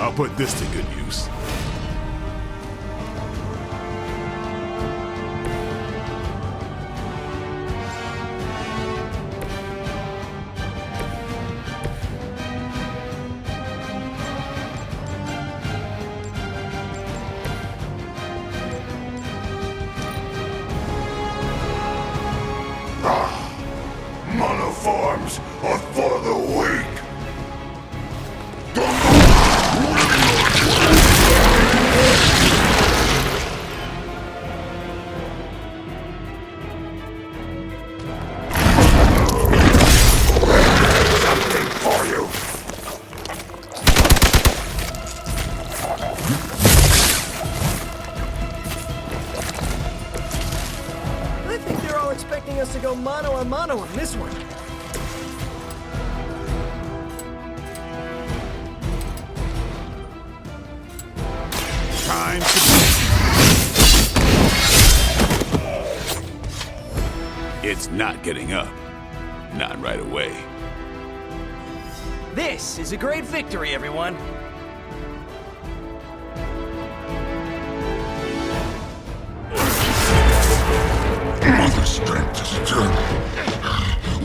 I'll put this to good use. Monoforms are for the weak. Something for you. I think they're all expecting us to go mano a mano on this one. Time to... It's not getting up. Not right away. This is a great victory, everyone. Mother strength is eternal.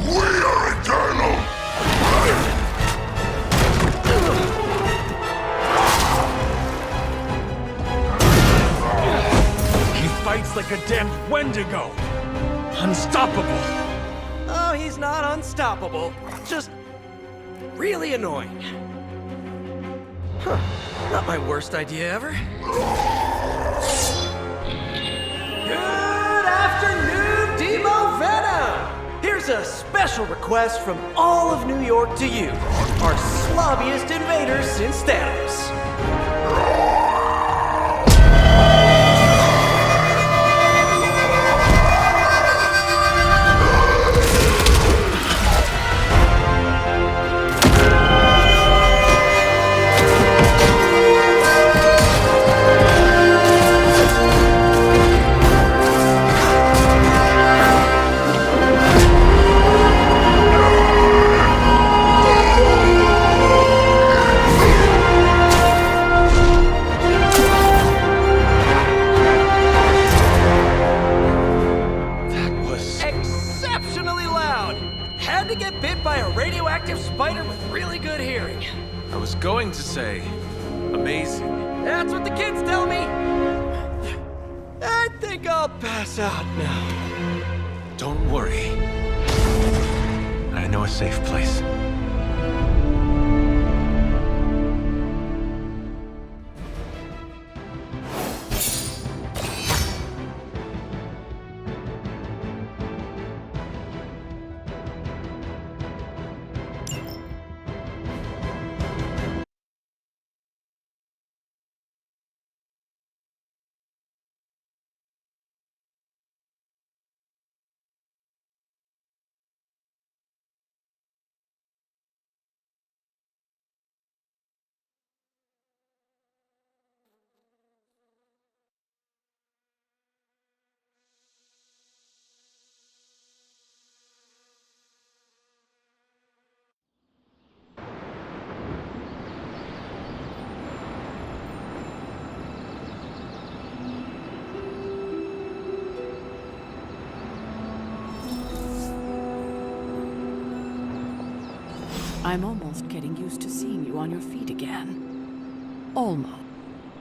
We are eternal! He fights like a damned Wendigo! Unstoppable! Oh, he's not unstoppable. Just really annoying. Huh. Not my worst idea ever. Good afternoon, Demo Venom! Here's a special request from all of New York to you, our slobbiest invaders since Thanos. Exceptionally loud! Had to get bit by a radioactive spider with really good hearing. I was going to say, amazing. That's what the kids tell me. I think I'll pass out now. Don't worry. I know a safe place. I'm almost getting used to seeing you on your feet again. Almost.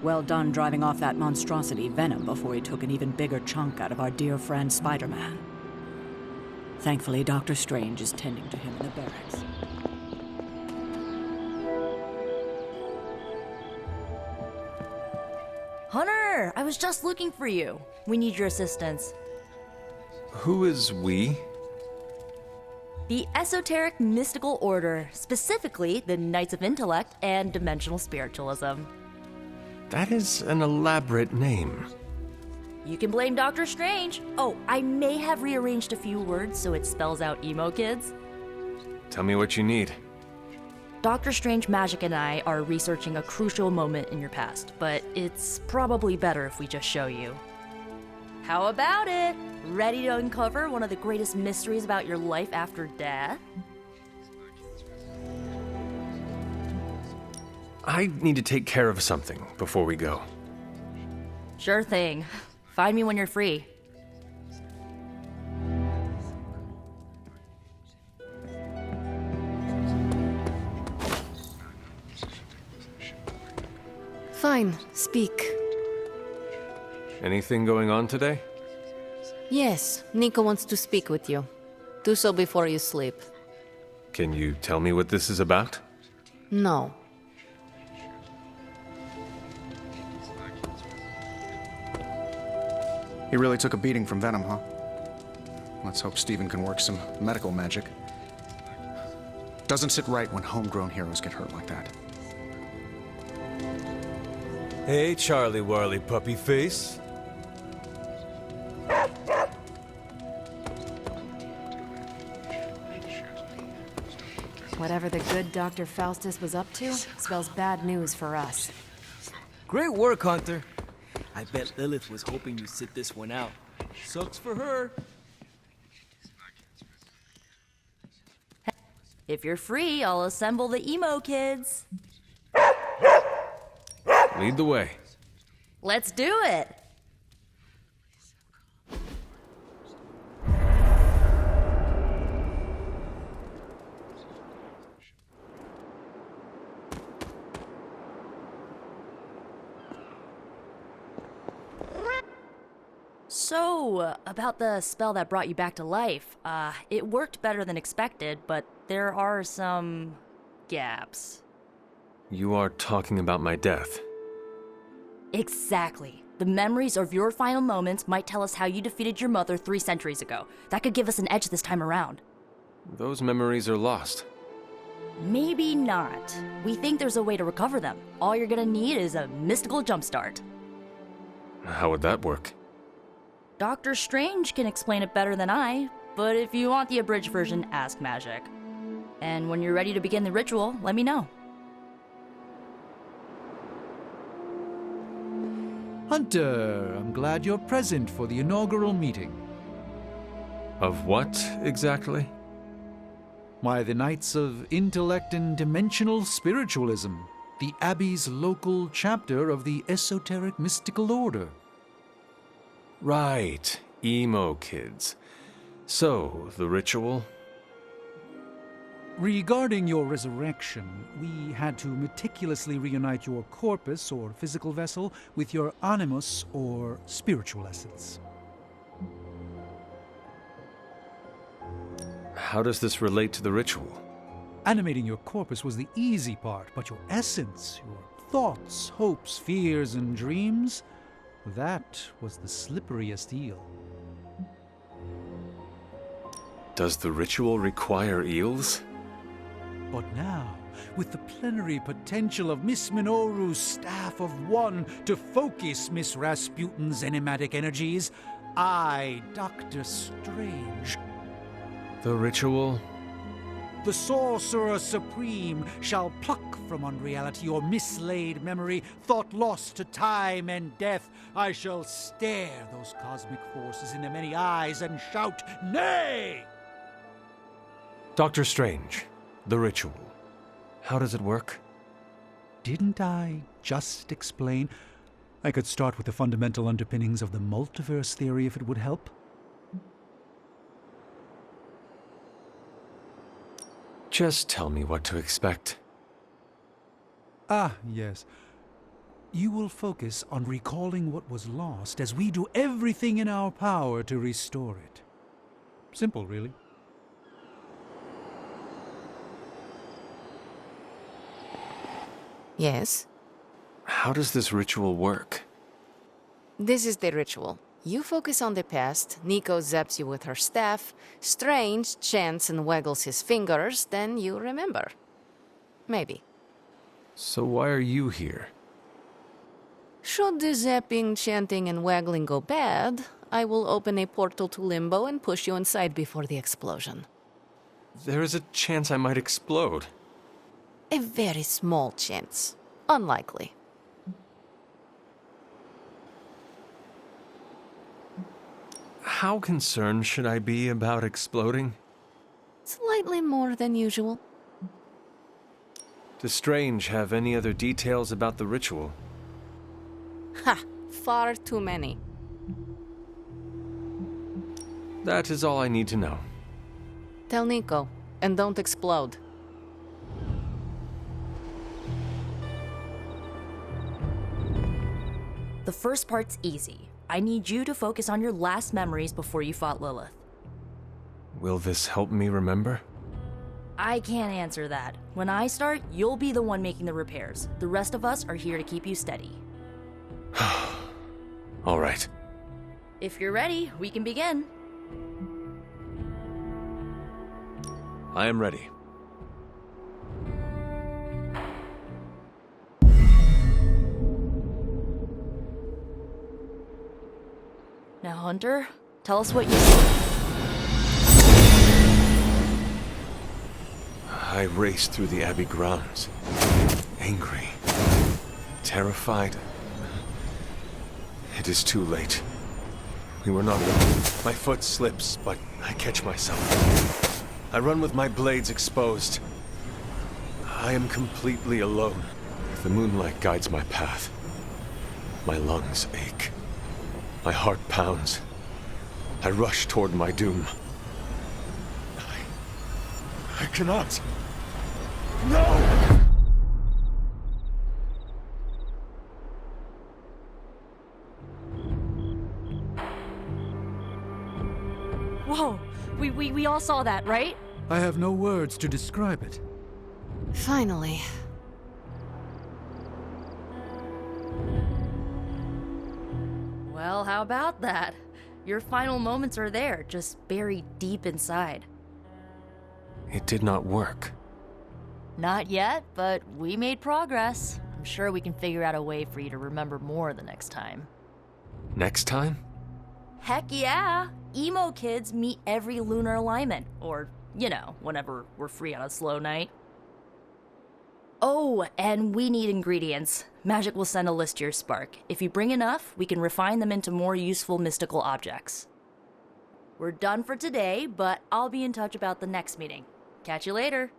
Well done driving off that monstrosity Venom before he took an even bigger chunk out of our dear friend Spider-Man. Thankfully, Dr. Strange is tending to him in the barracks. Hunter, I was just looking for you. We need your assistance. Who is we? The Esoteric Mystical Order, specifically the Knights of Intellect and Dimensional Spiritualism. That is an elaborate name. You can blame Dr. Strange. Oh, I may have rearranged a few words so it spells out emo kids. Tell me what you need. Dr. Strange Magic and I are researching a crucial moment in your past, but it's probably better if we just show you. How about it? Ready to uncover one of the greatest mysteries about your life after death? I need to take care of something before we go. Sure thing. Find me when you're free. Fine, speak. Anything going on today? Yes, Nico wants to speak with you. Do so before you sleep. Can you tell me what this is about? No. He really took a beating from Venom, huh? Let's hope Steven can work some medical magic. Doesn't sit right when homegrown heroes get hurt like that. Hey, Charlie Warley puppy face. Whatever the good Dr. Faustus was up to spells bad news for us. Great work, Hunter. I bet Lilith was hoping you'd sit this one out. Sucks for her. If you're free, I'll assemble the emo kids. Lead the way. Let's do it! So, about the spell that brought you back to life. It worked better than expected, but there are some gaps. You are talking about my death. Exactly. The memories of your final moments might tell us how you defeated your mother 3 centuries ago. That could give us an edge this time around. Those memories are lost. Maybe not. We think there's a way to recover them. All you're gonna need is a mystical jumpstart. How would that work? Doctor Strange can explain it better than I, but if you want the abridged version, ask Magic. And when you're ready to begin the ritual, let me know. Hunter, I'm glad you're present for the inaugural meeting. Of what, exactly? Why, the Knights of Intellect and Dimensional Spiritualism, the Abbey's local chapter of the Esoteric Mystical Order. Right, emo kids. So, the ritual? Regarding your resurrection, we had to meticulously reunite your corpus, or physical vessel, with your animus, or spiritual essence. How does this relate to the ritual? Animating your corpus was the easy part, but your essence, your thoughts, hopes, fears, and dreams, that was the slipperiest eel. Does the ritual require eels? But now, with the plenary potential of Miss Minoru's Staff of One to focus Miss Rasputin's enigmatic energies, I, Dr. Strange, The ritual? the Sorcerer Supreme, shall pluck from unreality or mislaid memory, thought lost to time and death. I shall stare those cosmic forces in the many eyes and shout, "Nay!" Dr. Strange, the ritual. How does it work? Didn't I just explain? I could start with the fundamental underpinnings of the multiverse theory if it would help. Just tell me what to expect. Ah, yes. You will focus on recalling what was lost as we do everything in our power to restore it. Simple, really. Yes? How does this ritual work? This is the ritual. You focus on the past, Nico zaps you with her staff, Strange chants and waggles his fingers, then you remember. Maybe. So why are you here? Should the zapping, chanting, and waggling go bad, I will open a portal to Limbo and push you inside before the explosion. There is a chance I might explode. A very small chance. Unlikely. How concerned should I be about exploding? Slightly more than usual. Does Strange have any other details about the ritual? Ha! Far too many. That is all I need to know. Tell Nico, and don't explode. The first part's easy. I need you to focus on your last memories before you fought Lilith. Will this help me remember? I can't answer that. When I start, you'll be the one making the repairs. The rest of us are here to keep you steady. All right. If you're ready, we can begin. I am ready. Now, Hunter, tell us what you see. I raced through the Abbey grounds. Angry. Terrified. It is too late. We were not alone. My foot slips, but I catch myself. I run with my blades exposed. I am completely alone. The moonlight guides my path. My lungs ache. My heart pounds. I rush toward my doom. I cannot. No! Whoa! We all saw that, right? I have no words to describe it. Finally. Well, how about that? Your final moments are there, just buried deep inside. It did not work. Not yet, but we made progress. I'm sure we can figure out a way for you to remember more the next time. Next time? Heck yeah! Emo kids meet every lunar alignment. Or, you know, whenever we're free on a slow night. Oh, and we need ingredients. Magic will send a list to your spark. If you bring enough, we can refine them into more useful mystical objects. We're done for today, but I'll be in touch about the next meeting. Catch you later.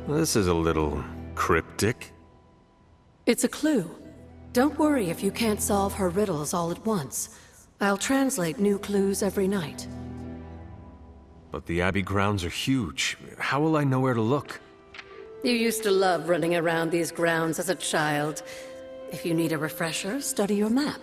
This is a little cryptic. It's a clue. Don't worry if you can't solve her riddles all at once. I'll translate new clues every night. But the Abbey grounds are huge. How will I know where to look? You used to love running around these grounds as a child. If you need a refresher, study your map.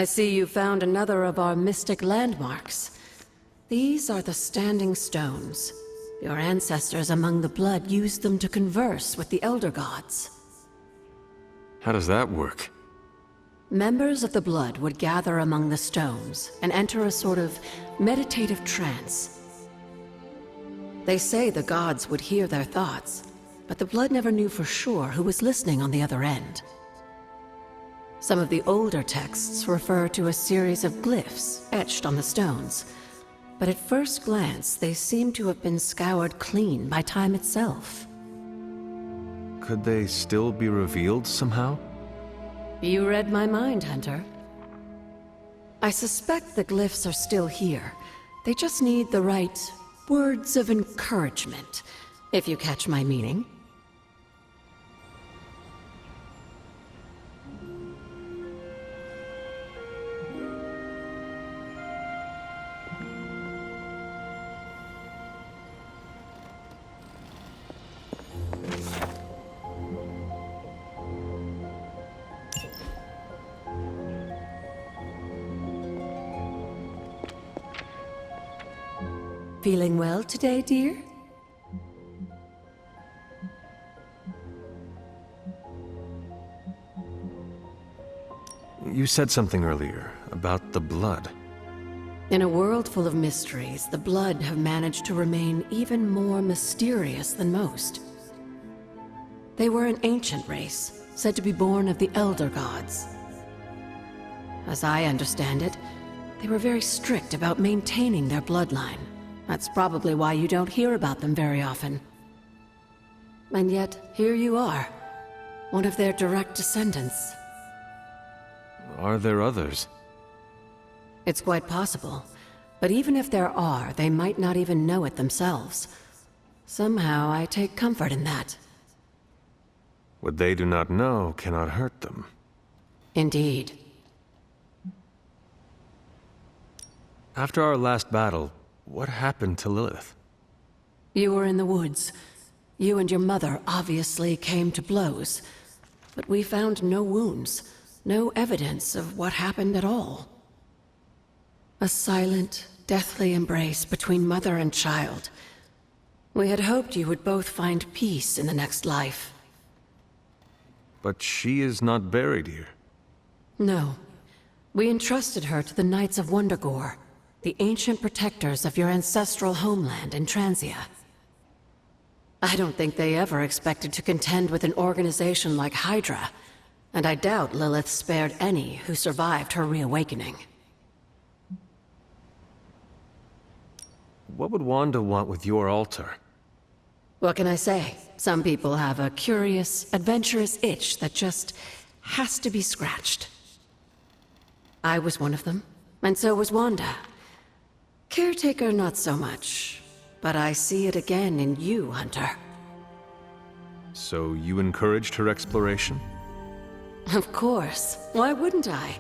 I see you found another of our mystic landmarks. These are the Standing Stones. Your ancestors among the blood used them to converse with the Elder Gods. How does that work? Members of the blood would gather among the stones and enter a sort of meditative trance. They say the gods would hear their thoughts, but the blood never knew for sure who was listening on the other end. Some of the older texts refer to a series of glyphs etched on the stones, but at first glance they seem to have been scoured clean by time itself. Could they still be revealed somehow? You read my mind, Hunter. I suspect the glyphs are still here. They just need the right words of encouragement, if you catch my meaning. Feeling well today, dear? You said something earlier about the blood. In a world full of mysteries, the blood have managed to remain even more mysterious than most. They were an ancient race, said to be born of the Elder Gods. As I understand it, they were very strict about maintaining their bloodline. That's probably why you don't hear about them very often. And yet, here you are, one of their direct descendants. Are there others? It's quite possible, but even if there are, they might not even know it themselves. Somehow, I take comfort in that. What they do not know cannot hurt them. Indeed. After our last battle, what happened to Lilith? You were in the woods. You and your mother obviously came to blows, but we found no wounds, no evidence of what happened at all. A silent, deathly embrace between mother and child. We had hoped you would both find peace in the next life. But she is not buried here. No. We entrusted her to the Knights of Wondergore, the ancient protectors of your ancestral homeland in Transia. I don't think they ever expected to contend with an organization like Hydra, and I doubt Lilith spared any who survived her reawakening. What would Wanda want with your altar? What can I say? Some people have a curious, adventurous itch that just has to be scratched. I was one of them, and so was Wanda. Caretaker, not so much. but I see it again in you, Hunter. So you encouraged her exploration? Of course. Why wouldn't I?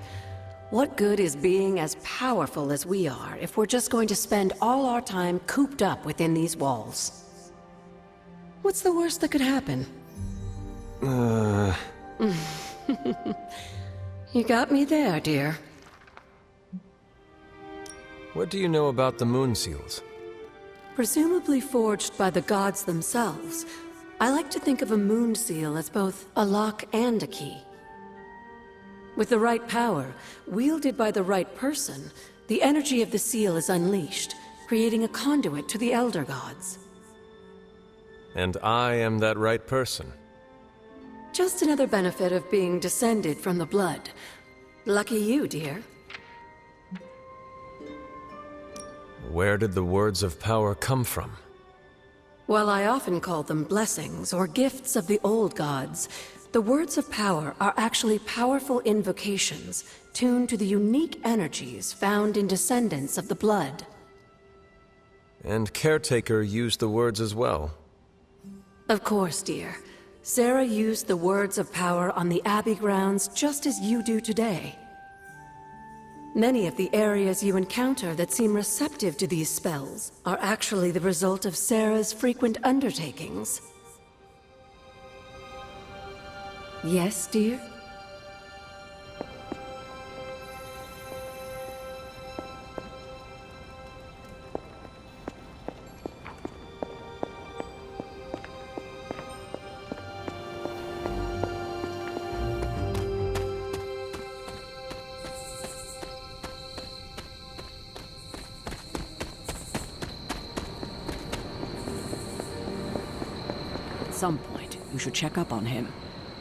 What good is being as powerful as we are if we're just going to spend all our time cooped up within these walls? What's the worst that could happen? You got me there, dear. What do you know about the moon seals? Presumably forged by the gods themselves, I like to think of a moon seal as both a lock and a key. With the right power, wielded by the right person, the energy of the seal is unleashed, creating a conduit to the Elder Gods. And I am that right person. Just another benefit of being descended from the blood. Lucky you, dear. Where did the words of power come from? While I often call them blessings or gifts of the old gods, the words of power are actually powerful invocations tuned to the unique energies found in descendants of the blood. And Caretaker used the words as well. Of course, dear. Sarah used the words of power on the Abbey grounds just as you do today. Many of the areas you encounter that seem receptive to these spells are actually the result of Sarah's frequent undertakings. Yes, dear? At some point, you should check up on him.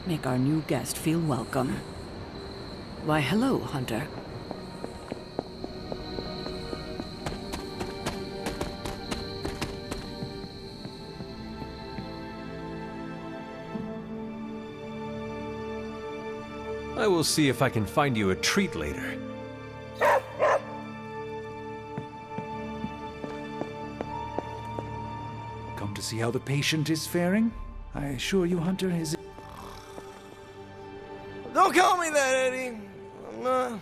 Make our new guest feel welcome. Why, hello, Hunter. I will see if I can find you a treat later. Come to see how the patient is faring? I assure you, Hunter, his... Don't call me that, Eddie. I'm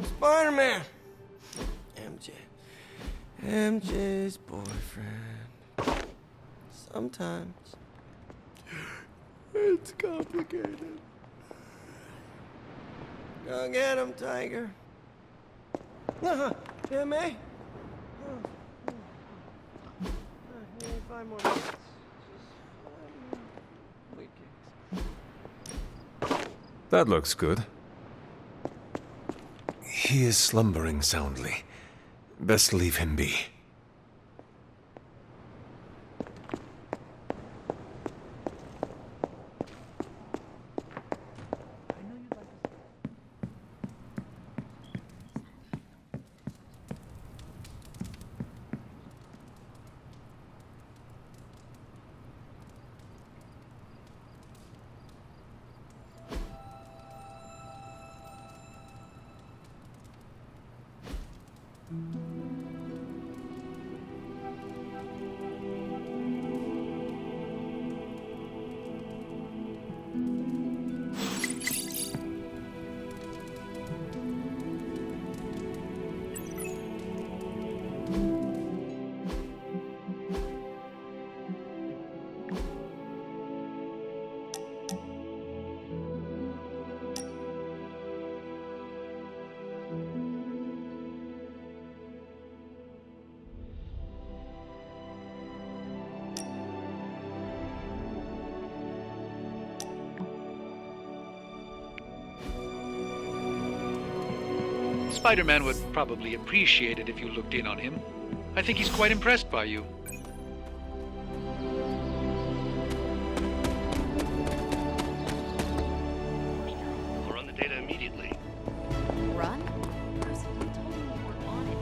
Spider-Man. MJ's boyfriend. Sometimes it's complicated. Go get him, Tiger. Yeah, May? Maybe 5 more minutes. That looks good. He is slumbering soundly. Best leave him be. Spider-Man would probably appreciate it if you looked in on him. I think he's quite impressed by you. I'll run the data immediately. Run? Percy, you told me you were on it.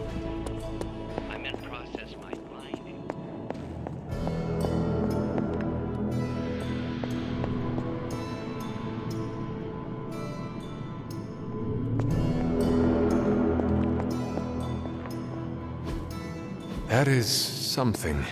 I meant process my findings. That is something.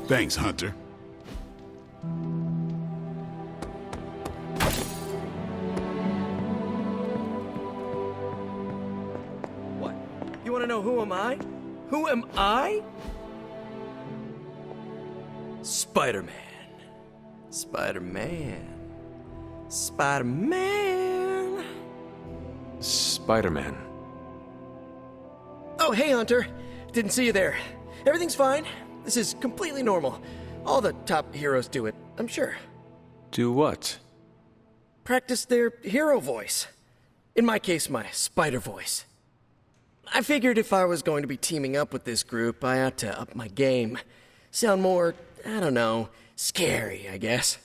Thanks, Hunter. What? You want to know who am I? Who am I? Spider-Man. Spider-Man. Spider-Man. Spider-Man. Oh, hey, Hunter. Didn't see you there. Everything's fine. This is completely normal. All the top heroes do it, I'm sure. Do what? Practice their hero voice. In my case, my spider voice. I figured if I was going to be teaming up with this group, I ought to up my game. Sound more, I don't know, scary, I guess.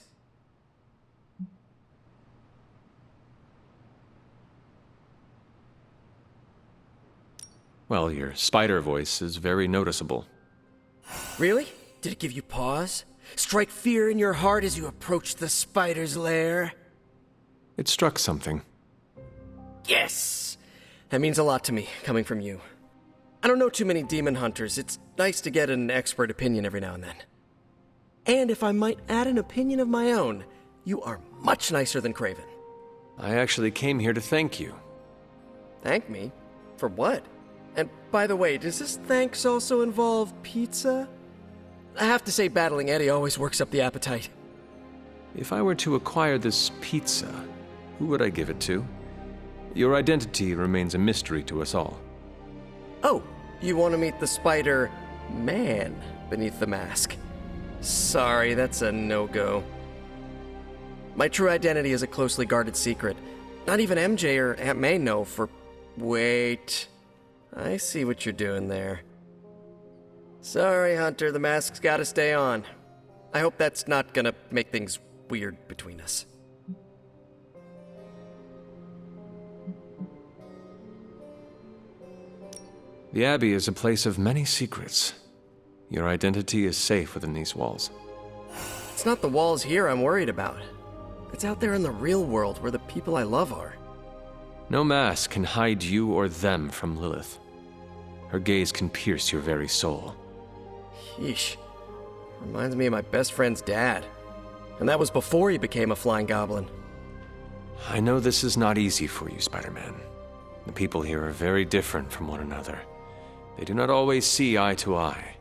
Well, your spider voice is very noticeable. Really? Did it give you pause? Strike fear in your heart as you approach the spider's lair? It struck something. Yes! That means a lot to me, coming from you. I don't know too many demon hunters. It's nice to get an expert opinion every now and then. And if I might add an opinion of my own, you are much nicer than Craven. I actually came here to thank you. Thank me? For what? And by the way, does this thanks also involve pizza? I have to say, battling Eddie always works up the appetite. If I were to acquire this pizza, who would I give it to? Your identity remains a mystery to us all. Oh, you want to meet the Spider-Man beneath the mask? Sorry, that's a no-go. My true identity is a closely guarded secret. Not even MJ or Aunt May know for... Wait... I see what you're doing there. Sorry, Hunter, the mask's gotta stay on. I hope that's not gonna make things weird between us. The Abbey is a place of many secrets. Your identity is safe within these walls. It's not the walls here I'm worried about. It's out there in the real world where the people I love are. No mask can hide you or them from Lilith. Her gaze can pierce your very soul. Yeesh. Reminds me of my best friend's dad. And that was before he became a flying goblin. I know this is not easy for you, Spider-Man. The people here are very different from one another. They do not always see eye to eye.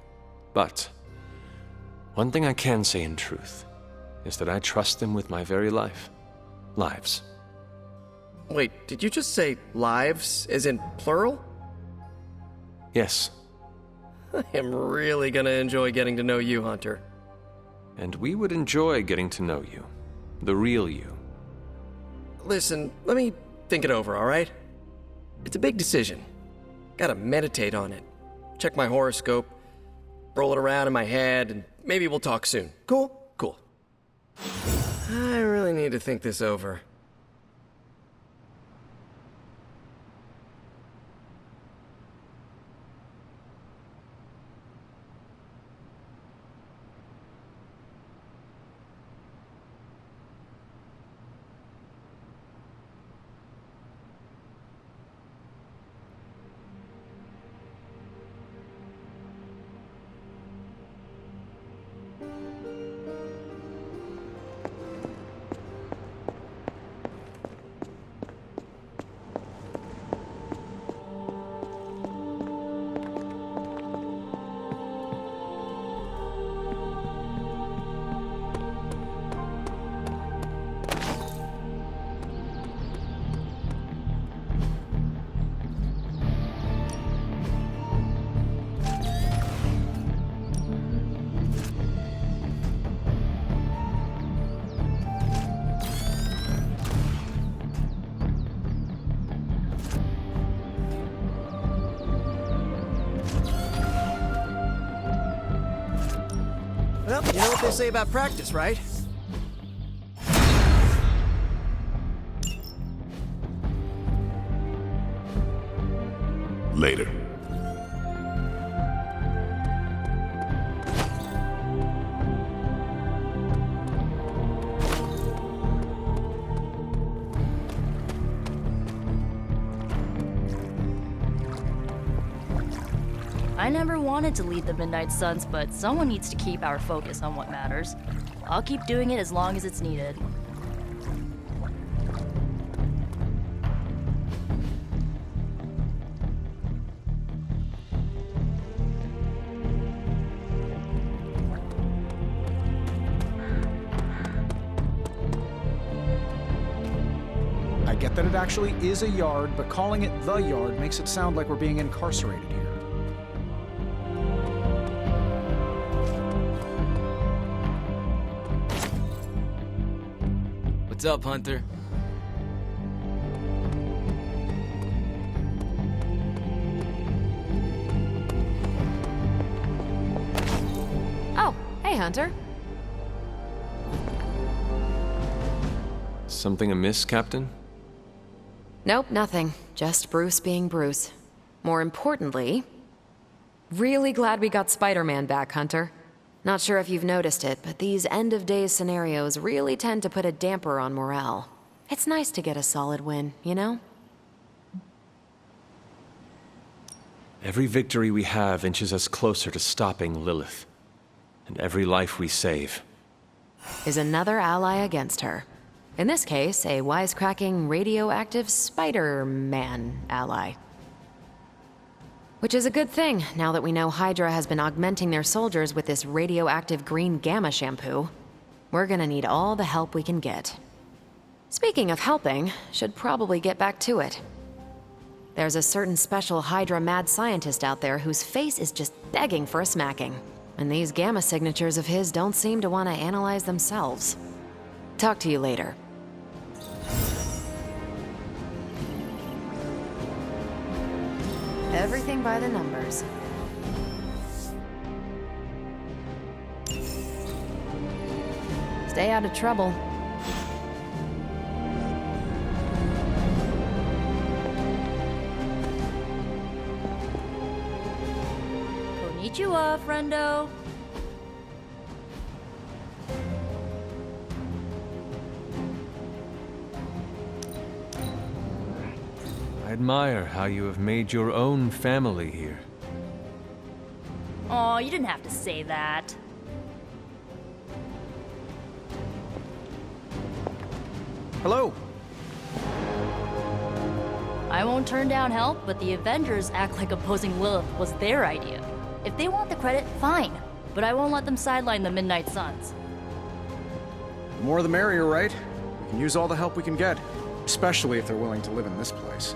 But one thing I can say in truth is that I trust them with my very life. Lives. Wait, did you just say lives, as in plural? Yes. I am really gonna enjoy getting to know you, Hunter. And we would enjoy getting to know you. The real you. Listen, let me think it over, alright? It's a big decision. Gotta meditate on it. Check my horoscope, roll it around in my head, and maybe we'll talk soon. Cool? Cool. I really need to think this over. Well, you know what they say about practice, right? Later. I never wanted to lead the Midnight Suns, but someone needs to keep our focus on what matters. I'll keep doing it as long as it's needed. I get that it actually is a yard, but calling it the yard makes it sound like we're being incarcerated here. What's up, Hunter? Oh, hey, Hunter. Something amiss, Captain? Nope, nothing. Just Bruce being Bruce. More importantly, really glad we got Spider-Man back, Hunter. Not sure if you've noticed it, but these end-of-days scenarios really tend to put a damper on morale. It's nice to get a solid win, you know? Every victory we have inches us closer to stopping Lilith. And every life we save is another ally against her. In this case, a wisecracking, radioactive Spider-Man ally. Which is a good thing, now that we know Hydra has been augmenting their soldiers with this radioactive green gamma shampoo. We're gonna need all the help we can get. Speaking of helping, should probably get back to it. There's a certain special Hydra mad scientist out there whose face is just begging for a smacking. And these gamma signatures of his don't seem to want to analyze themselves. Talk to you later. Everything by the numbers. Stay out of trouble. Konnichiwa, friendo. I admire how you have made your own family here. Aw, you didn't have to say that. Hello. I won't turn down help, but the Avengers act like opposing Lilith was their idea. If they want the credit, fine. But I won't let them sideline the Midnight Suns. The more the merrier, right? We can use all the help we can get, especially if they're willing to live in this place.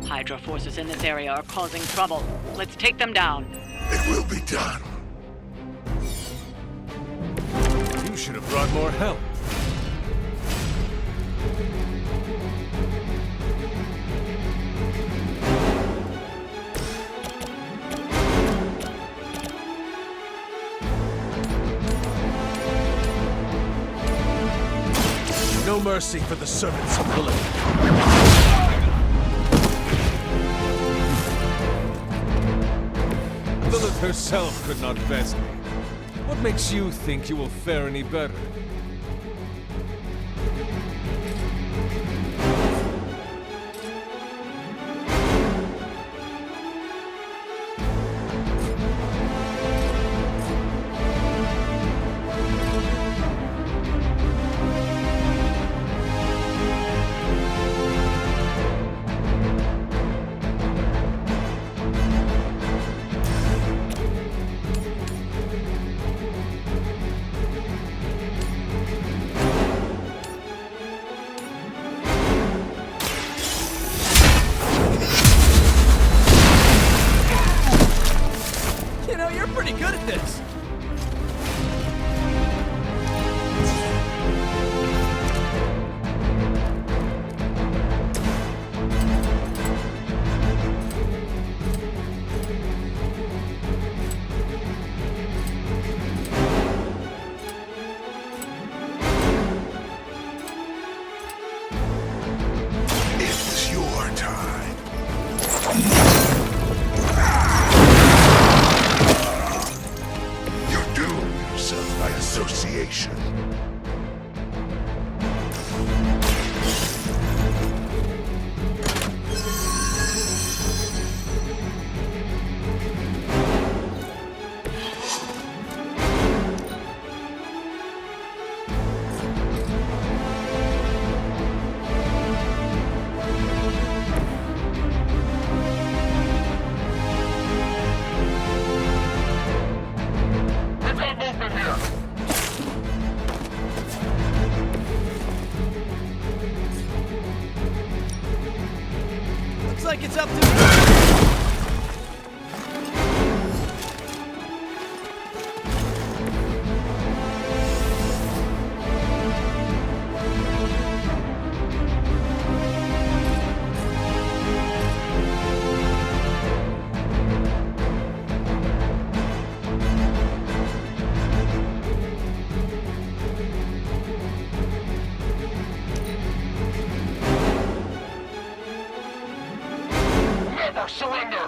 Hydra forces in this area are causing trouble. Let's take them down. It will be done. You should have brought more help. No mercy for the servants of Lilith. Lilith herself could not best me. What makes you think you will fare any better? You know, you're pretty good at this. It's your time. You doom yourself by association. We've got movement here. Looks like it's up to... Never surrender.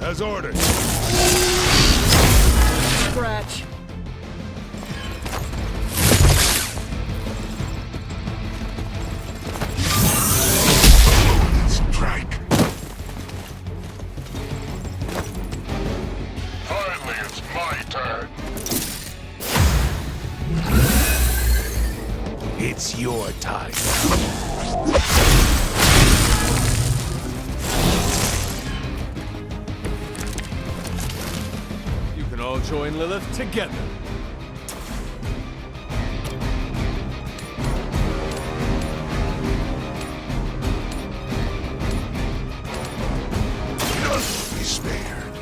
As ordered. Scratch. Strike. Finally, it's my turn. It's your time. You can all join Lilith together. None will be spared.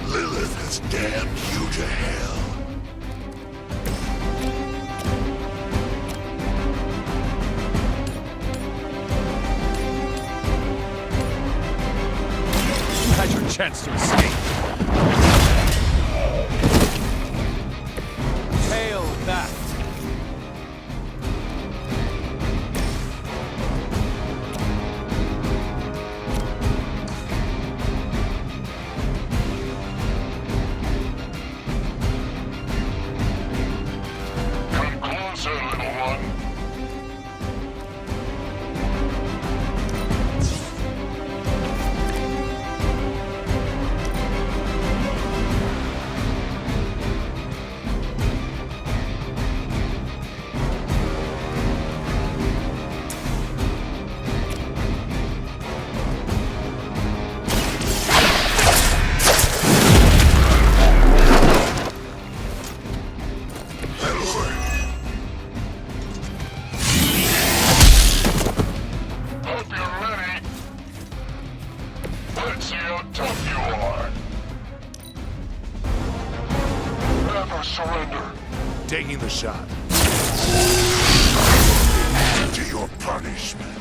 Lilith has damned you to hell. You had your chance to escape. Hail that. Come closer, little one. Hope you're ready. Let's see how tough you are. Never surrender. Taking the shot. To your punishment.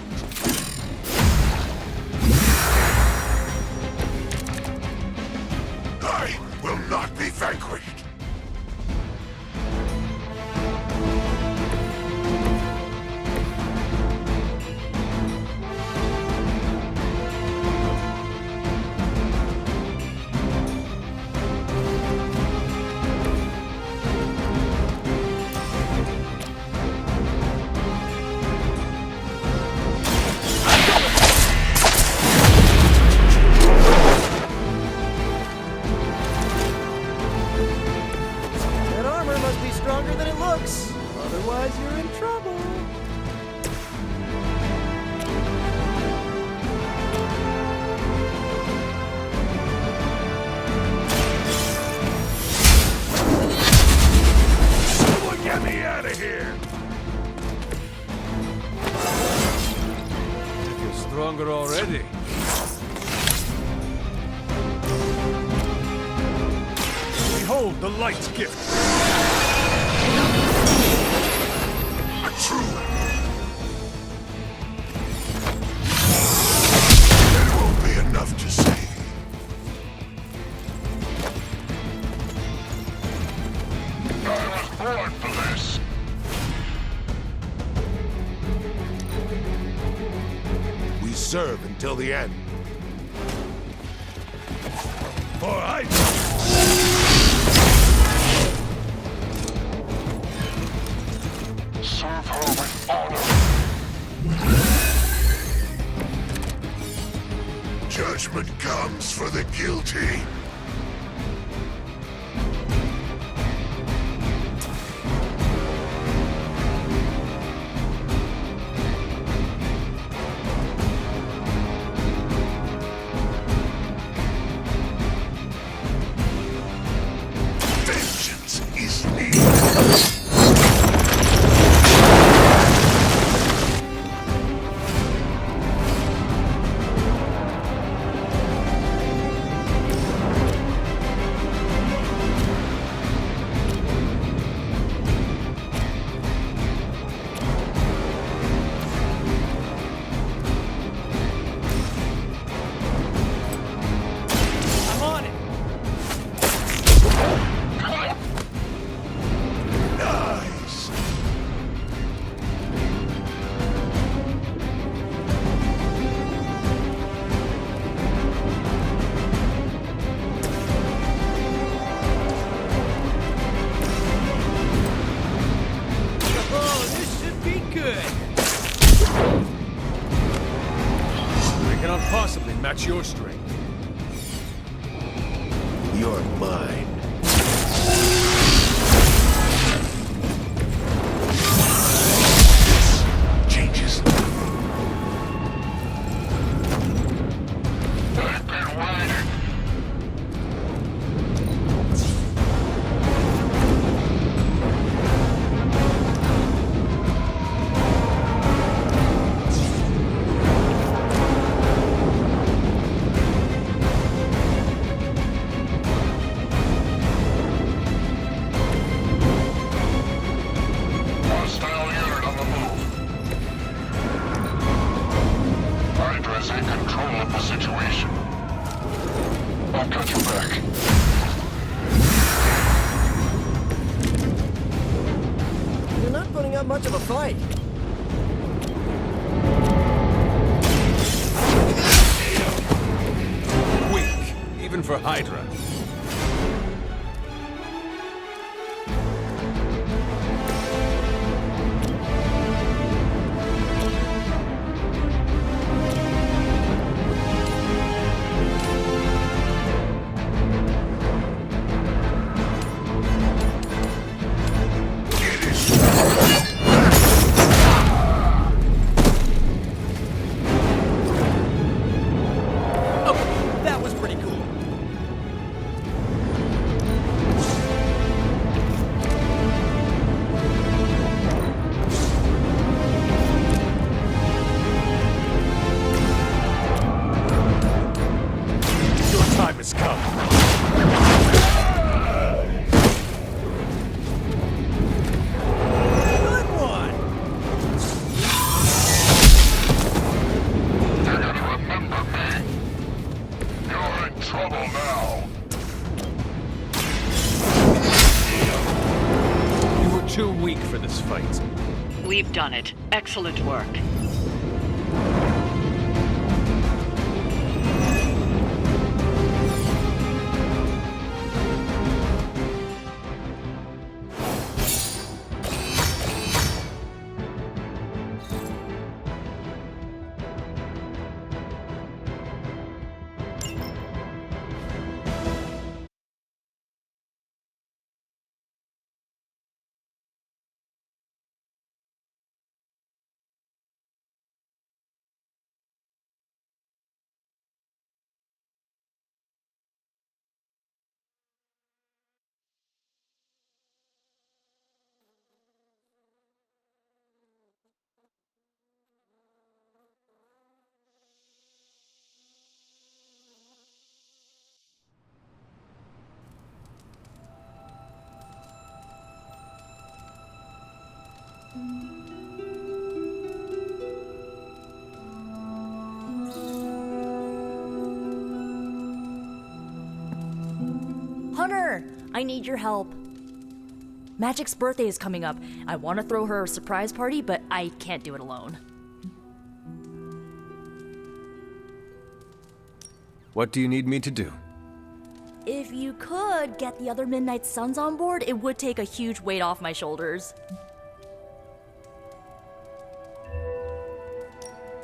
stronger already. Behold the light's gift. True. There won't be enough to say. I was born for this. We serve until the end. All right. Serve her with honor. Judgment comes for the guilty. Vengeance is needed. I'm on it! Nice. Oh, this should be good! I cannot possibly match your strength. You're mine. This changes. I've been waiting. Hostile unit on the move. Hydra's in control of the situation. I've got your back. You're not putting up much of a fight. Weak, even for Hydra. Oh, that was pretty cool. Your time has come. Good one! You're gonna remember me. You're in trouble now. You were too weak for this fight. We've done it. Excellent work. Hunter, I need your help. Magic's birthday is coming up. I want to throw her a surprise party, but I can't do it alone. What do you need me to do? If you could get the other Midnight Suns on board, it would take a huge weight off my shoulders.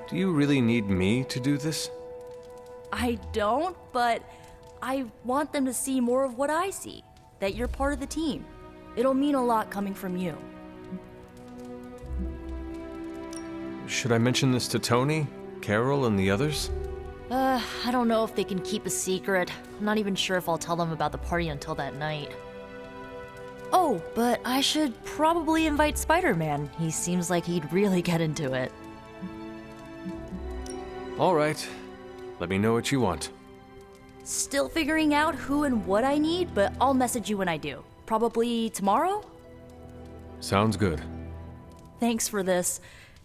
Do you really need me to do this? I don't, but I want them to see more of what I see. That you're part of the team. It'll mean a lot coming from you. Should I mention this to Tony, Carol, and the others? I don't know if they can keep a secret. I'm not even sure if I'll tell them about the party until that night. Oh, but I should probably invite Spider-Man. He seems like he'd really get into it. All right. Let me know what you want. Still figuring out who and what I need, but I'll message you when I do. Probably tomorrow? Sounds good. Thanks for this.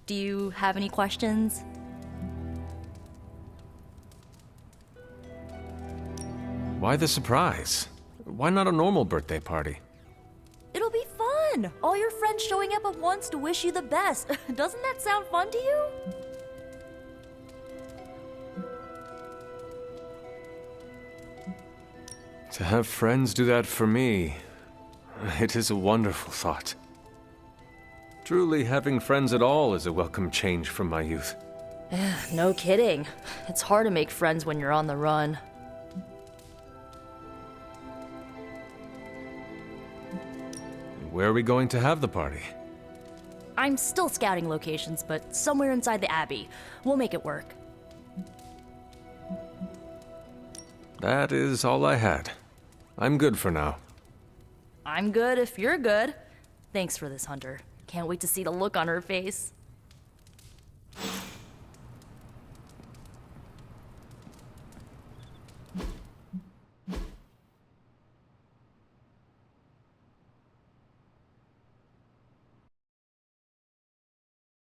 Do you have any questions? Why the surprise? Why not a normal birthday party? It'll be fun! All your friends showing up at once to wish you the best. Doesn't that sound fun to you? To have friends do that for me, it is a wonderful thought. Truly, having friends at all is a welcome change from my youth. No kidding. It's hard to make friends when you're on the run. Where are we going to have the party? I'm still scouting locations, but somewhere inside the Abbey. We'll make it work. That is all I had. I'm good for now. I'm good if you're good. Thanks for this, Hunter. Can't wait to see the look on her face.